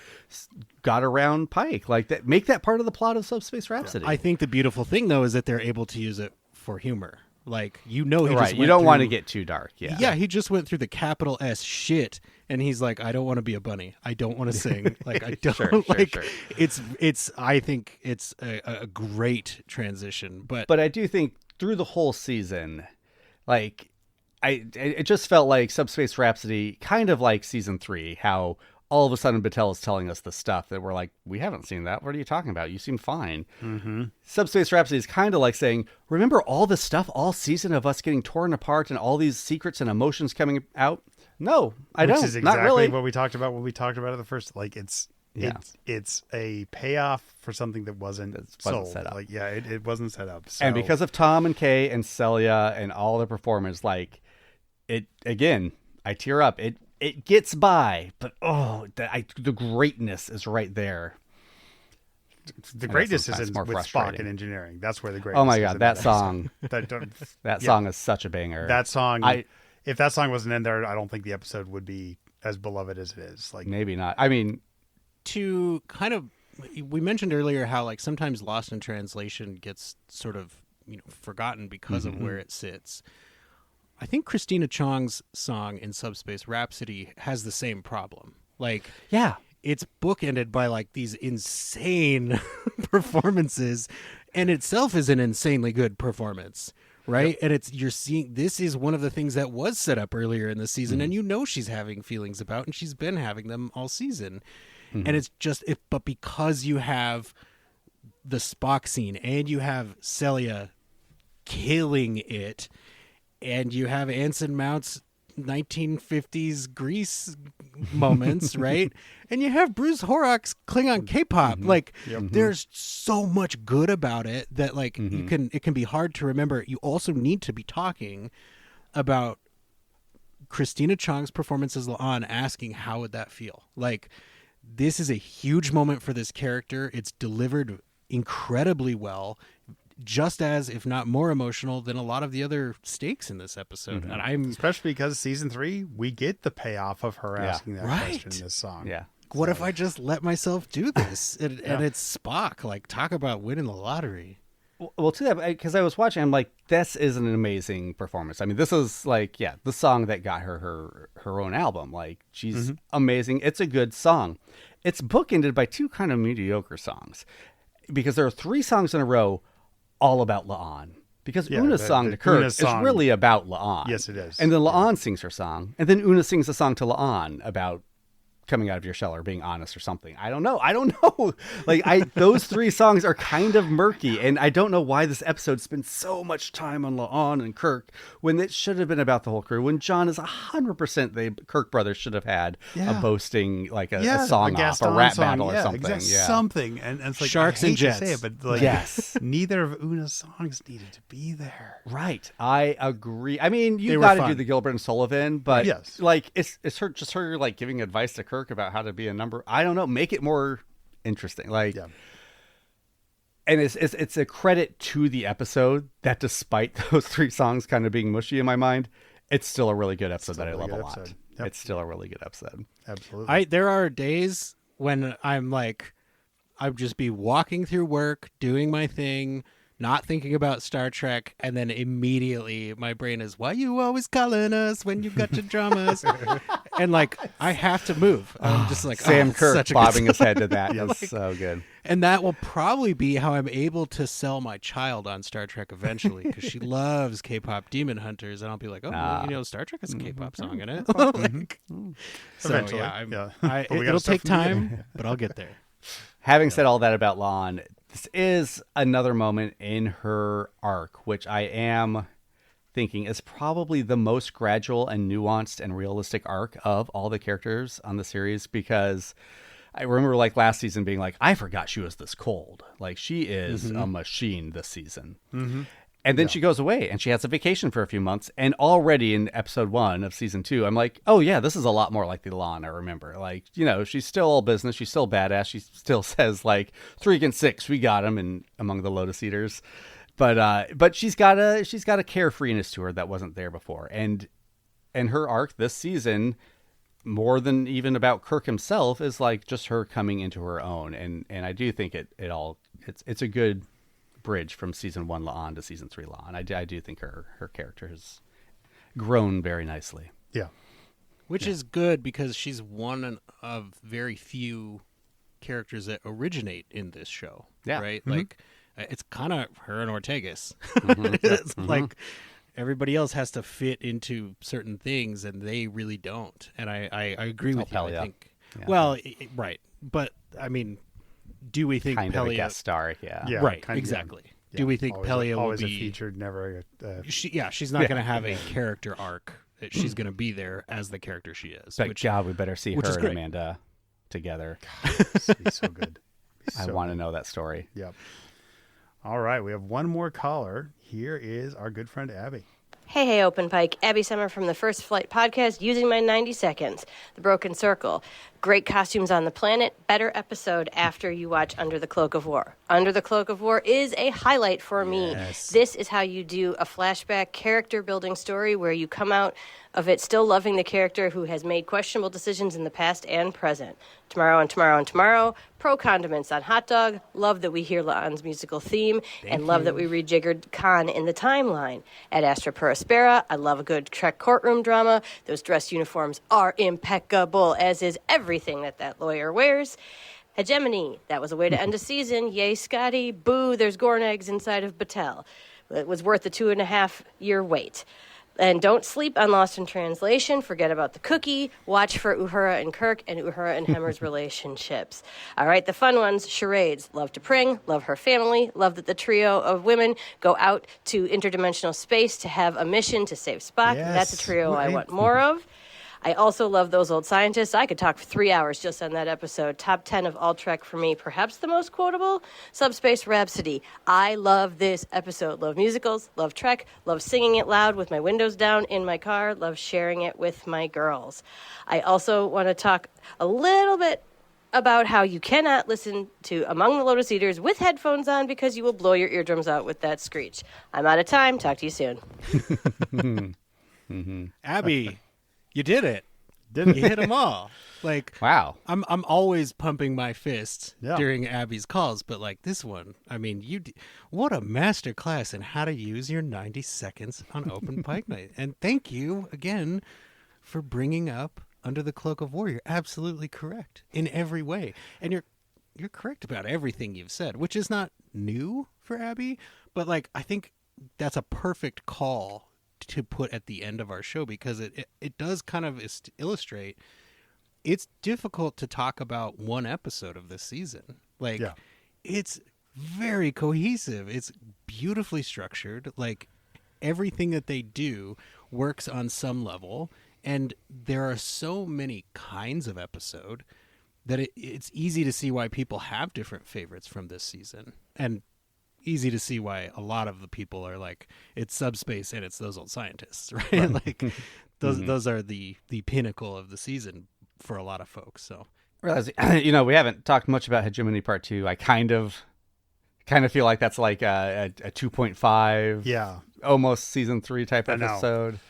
got around Pike. Like that, make that part of the plot of Subspace Rhapsody. I think the beautiful thing, though, is that they're able to use it for humor. Like, he just went you don't want to through- get too dark. Yeah, he just went through the capital S shit, and he's like, I don't want to be a bunny. I don't want to sing. Like, I don't Sure. It's. I think it's a great transition, but I do think through the whole season, like, it just felt like Subspace Rhapsody, kind of like season 3, how all of a sudden Battelle is telling us the stuff that we're like, we haven't seen that. What are you talking about? You seem fine. Mm-hmm. Subspace Rhapsody is kind of like saying, remember all this stuff all season of us getting torn apart and all these secrets and emotions coming out? No, I don't. Which is exactly Not really. what we talked about when we talked about it the first. Like, it's a payoff for something that wasn't sold. set up. Like, it wasn't set up. So. And because of Tom and Kay and Celia and all the performers, like, it again, I tear up. It gets by, but the greatness is right there. The greatness is with Spock and engineering. That's where the greatness is. Oh my God, that song. that song is such a banger. That song, if that song wasn't in there, I don't think the episode would be as beloved as it is. Like, maybe not. I mean, to kind of, we mentioned earlier how, like, sometimes Lost in Translation gets sort of, forgotten because of where it sits. I think Christina Chong's song in Subspace Rhapsody has the same problem. Like, it's bookended by like these insane performances, and itself is an insanely good performance, right? Yep. And you're seeing this is one of the things that was set up earlier in the season, and she's having feelings about, and she's been having them all season. And it's just but because you have the Spock scene and you have Celia killing it, and you have Anson Mount's 1950s Grease moments, right? And you have Bruce Horrock's Klingon K-pop. Like, there's so much good about it that, like, it can be hard to remember. You also need to be talking about Christina Chong's performance as La'an, asking how would that feel? Like, this is a huge moment for this character. It's delivered incredibly well, just as, if not more emotional than a lot of the other stakes in this episode. And especially because season 3, we get the payoff of her asking that question in this song. Yeah. What if I just let myself do this? And it's Spock. Like, talk about winning the lottery. Well, to that, because I was watching, I'm like, this is an amazing performance. I mean, this is like, the song that got her own album. Like, she's amazing. It's a good song. It's bookended by 2 kind of mediocre songs, because there are 3 songs in a row all about La'an. Because Una's song to Kirk is really about La'an. Yes, it is. And then La'an sings her song, and then Una sings a song to La'an about coming out of your shell or being honest or something. I don't know. Like, those 3 songs are kind of murky, and I don't know why this episode spends so much time on La'an and Kirk when it should have been about the whole crew. When John is 100% the Kirk brothers should have had a boasting, like a song off, a rap battle or something. Something. And it's like, Sharks and Jets. To say it, but like, neither of Una's songs needed to be there. Right. I agree. I mean, you got to do the Gilbert and Sullivan, but like, it's her like giving advice to Kirk about how to be a number. I don't know. Make it more interesting. Like, and it's a credit to the episode that despite those 3 songs kind of being mushy in my mind, it's still a really good episode that I love a lot. Yep. It's still a really good episode. Absolutely. There are days when I'm just be walking through work, doing my thing, not thinking about Star Trek, and then immediately my brain is, why you always calling us when you got your dramas? And like, I have to move. I'm just like, Sam Kirk bobbing his head to that is so good. And that will probably be how I'm able to sell my child on Star Trek eventually, because she loves K-pop Demon Hunters, and I'll be like, Star Trek has a K-pop song in it. So eventually, it'll take time, but I'll get there. Having said all that about La'an, this is another moment in her arc, which I am thinking is probably the most gradual and nuanced and realistic arc of all the characters on the series, because I remember like last season being like, I forgot she was this cold. Like, she is a machine this season. And then she goes away and she has a vacation for a few months. And already in episode 1 of season 2, I'm like, oh yeah, this is a lot more like the La'an I remember. Like, she's still all business. She's still badass. She still says like 3 against 6, we got him among the Lotus Eaters. But she's got a carefreeness to her that wasn't there before. And her arc this season, more than even about Kirk himself, is like just her coming into her own. And I do think it's a good bridge from season 1 La'an to season 3 La'an. I do think her character has grown very nicely. Yeah. Which is good, because she's one of very few characters that originate in this show. Yeah. Right? Like, it's kind of her and Ortegas. It's like everybody else has to fit into certain things, and they really don't. And I agree with you. I think. Yeah. Well, right. But, I mean, do we think kind Pelia... of a guest star, right, exactly. Do we think Pelia will always be... a featured, never a... she's not going to have a character arc. She's going to be there as the character she is. But God, we better see her and Amanda together. It'd be so good. I want to know that story. Yep. All right, we have one more caller. Here is our good friend Abby. Hey, Open Pike. Abby Summer from the First Flight podcast, using my 90 seconds. The Broken Circle. Great costumes on the planet. Better episode after you watch Under the Cloak of War. Under the Cloak of War is a highlight for me. Yes. This is how you do a flashback character building story where you come out of it still loving the character who has made questionable decisions in the past and present. Tomorrow and Tomorrow and Tomorrow, pro condiments on hot dog. Love that we hear La'an's musical theme, and love that we rejiggered Khan in the timeline. At Astra per Aspera, I love a good Trek courtroom drama. Those dress uniforms are impeccable, as is everything that lawyer wears. Hegemony, that was a way to end a season. Yay, Scotty. Boo, there's Gornags inside of Batel. It was worth the 2.5-year wait. And don't sleep on Lost in Translation. Forget about the cookie. Watch for Uhura and Kirk and Uhura and Hemmer's relationships. All right, the fun ones, charades. Love to Pring, love her family, love that the trio of women go out to interdimensional space to have a mission to save Spock. Yes, That's a trio I right. want more of. I also love Those Old Scientists. I could talk for 3 hours just on that episode. Top 10 of all Trek for me. Perhaps the most quotable, Subspace Rhapsody. I love this episode. Love musicals, love Trek, love singing it loud with my windows down in my car, love sharing it with my girls. I also want to talk a little bit about how you cannot listen to Among the Lotus Eaters with headphones on because you will blow your eardrums out with that screech. I'm out of time. Talk to you soon. Abby, you did it. Didn't You hit them all. Like, Wow. I'm always pumping my fists Yeah. during Abby's calls, but like this one, I mean, what a master class in how to use your 90 seconds on Open Pike Night. And thank you again for bringing up Under the Cloak of War. You're absolutely correct in every way, and you're correct about everything you've said, which is not new for Abby, but like I think that's a perfect call to put at the end of our show because it does kind of illustrate it's difficult to talk about one episode of this season. Like, Yeah. it's very cohesive. It's beautifully structured. Like, everything that they do works on some level. And there are so many kinds of episode that it's easy to see why people have different favorites from this season. And easy to see why a lot of the people are like, it's Subspace and it's Those Old Scientists, right? Like, those are the pinnacle of the season for a lot of folks. So Realize, we haven't talked much about Hegemony Part 2. I kind of feel like that's like a 2.5, Yeah. almost season 3 type I know. episode.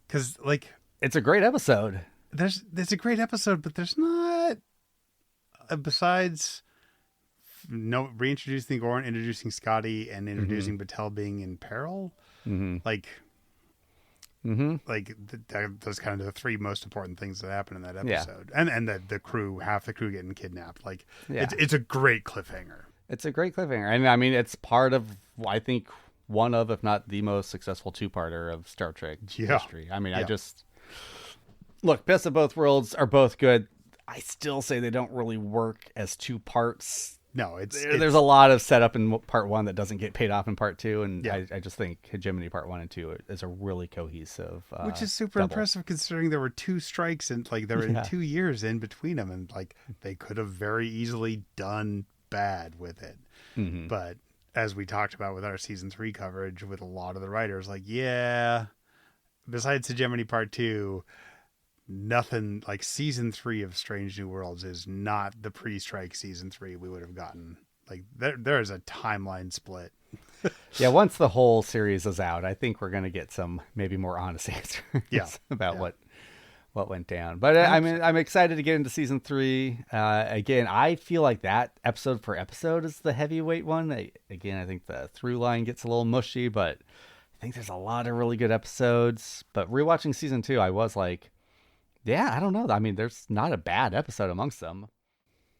Because, like, It's a great episode. there's a great episode, but there's not, besides reintroducing Gorn, introducing Scotty, and introducing Batel being in peril, like, those kind of the 3 most important things that happen in that Yeah. episode. And the crew, half the crew getting kidnapped. Like, Yeah. it's a great cliffhanger. It's a great cliffhanger. And I mean, it's part of, I think, one of, if not the most successful 2-parter of Star Trek history. I mean, Yeah. look, Best of Both Worlds are both good. I still say they don't really work as 2 parts. No, There's a lot of setup in part 1 that doesn't get paid off in part 2. And Yeah. I just think Hegemony Part 1 and 2 is a really cohesive, which is super double. impressive considering there were 2 strikes and like there were Yeah. 2 years in between them, and like they could have very easily done bad with it. But as we talked about with our season 3 coverage with a lot of the writers, like, yeah, besides Hegemony Part 2, nothing like season 3 of Strange New Worlds is not the pre-strike season 3 we would have gotten. Like there is a timeline split. Yeah, once the whole series is out, I think we're going to get some maybe more honest answers about what went down. But I'm excited to get into season 3. Again, I feel like that episode for episode is the heavyweight one. I think the through line gets a little mushy, but I think there's a lot of really good episodes. But rewatching season 2, I was like, yeah, I don't know. I mean, there's not a bad episode amongst them.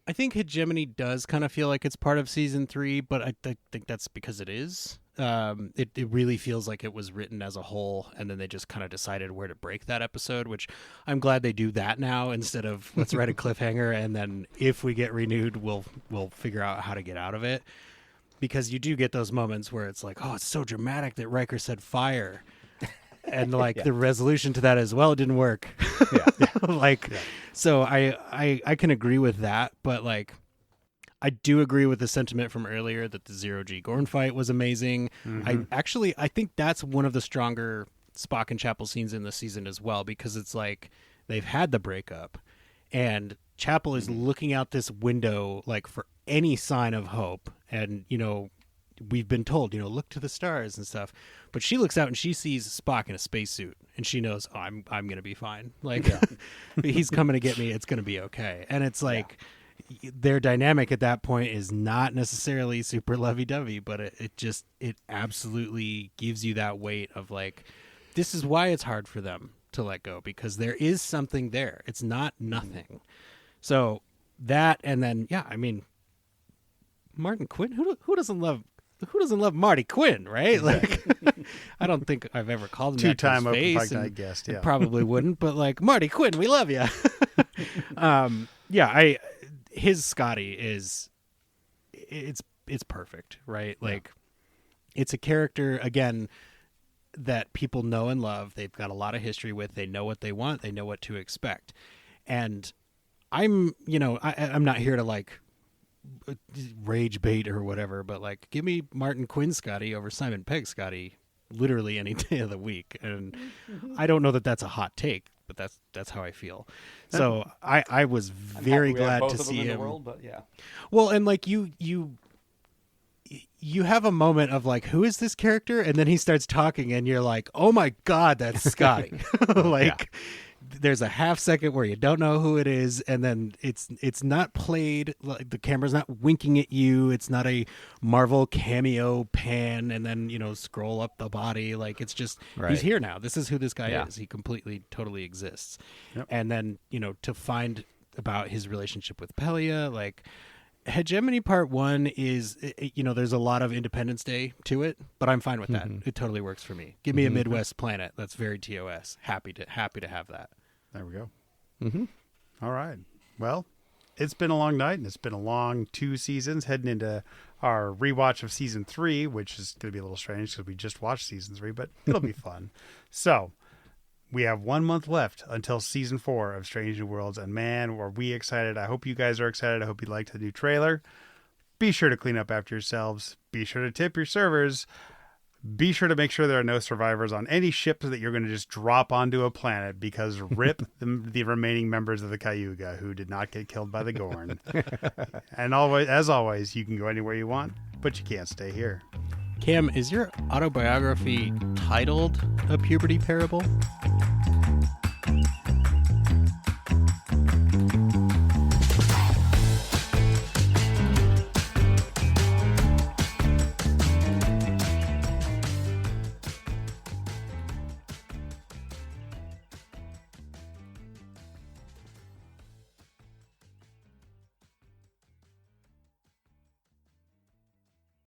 I think Hegemony does kind of feel like it's part of season 3, but I think that's because it is. It really feels like it was written as a whole, and then they just kind of decided where to break that episode, which I'm glad they do that now instead of let's write a cliffhanger, and then if we get renewed, we'll figure out how to get out of it. Because you do get those moments where it's like, oh, it's so dramatic that Riker said fire. And like the resolution to that as well, it didn't work. So I can agree with that, but like I do agree with the sentiment from earlier that the 0G Gorn fight was amazing. I think that's one of the stronger Spock and Chapel scenes in the season as well, because it's like they've had the breakup and Chapel is looking out this window like for any sign of hope, and we've been told, look to the stars and stuff, but she looks out and she sees Spock in a spacesuit, and she knows, oh, I'm gonna be fine. Like, he's coming to get me. It's gonna be okay. And it's like their dynamic at that point is not necessarily super lovey-dovey, but it absolutely gives you that weight of like, this is why it's hard for them to let go, because there is something there. It's not nothing. So that, and then Martin Quinn. Who doesn't love Marty Quinn, right? Like, I don't think I've ever called him two-time that to his Open face, Pike Night guest. Yeah, probably wouldn't, but like, Marty Quinn, we love you. His Scotty is it's perfect, right? Like, it's a character again that people know and love. They've got a lot of history with. They know what they want. They know what to expect. And I'm not here to like rage bait or whatever, but like, give me Martin Quinn Scotty over Simon Pegg Scotty literally any day of the week. And I don't know that that's a hot take, but that's how I feel. So I was very glad to see him. In the world, but yeah. Well, and like you have a moment of like, who is this character? And then he starts talking and you're like, oh my God, that's Scotty. There's a half second where you don't know who it is, and then it's not played, like the camera's not winking at you. It's not a Marvel cameo pan and then scroll up the body. Like, it's just he's here now. This is who this guy is. He completely, totally exists. Yep. And then to find about his relationship with Pelia, like, Hegemony Part 1 is, there's a lot of Independence Day to it, but I'm fine with that. It totally works for me. Give me a Midwest planet that's very TOS. Happy to have that. There we go. All right. Well, it's been a long night, and it's been a long 2 seasons heading into our rewatch of season 3, which is going to be a little strange because we just watched season 3, but it'll be fun. So we have 1 month left until season 4 of Strange New Worlds, and man, were we excited. I hope you guys are excited. I hope you liked the new trailer. Be sure to clean up after yourselves. Be sure to tip your servers. Be sure to make sure there are no survivors on any ships that you're going to just drop onto a planet, because rip the remaining members of the Cayuga who did not get killed by the Gorn. And as always, you can go anywhere you want, but you can't stay here. Cam, is your autobiography titled A Puberty Parable?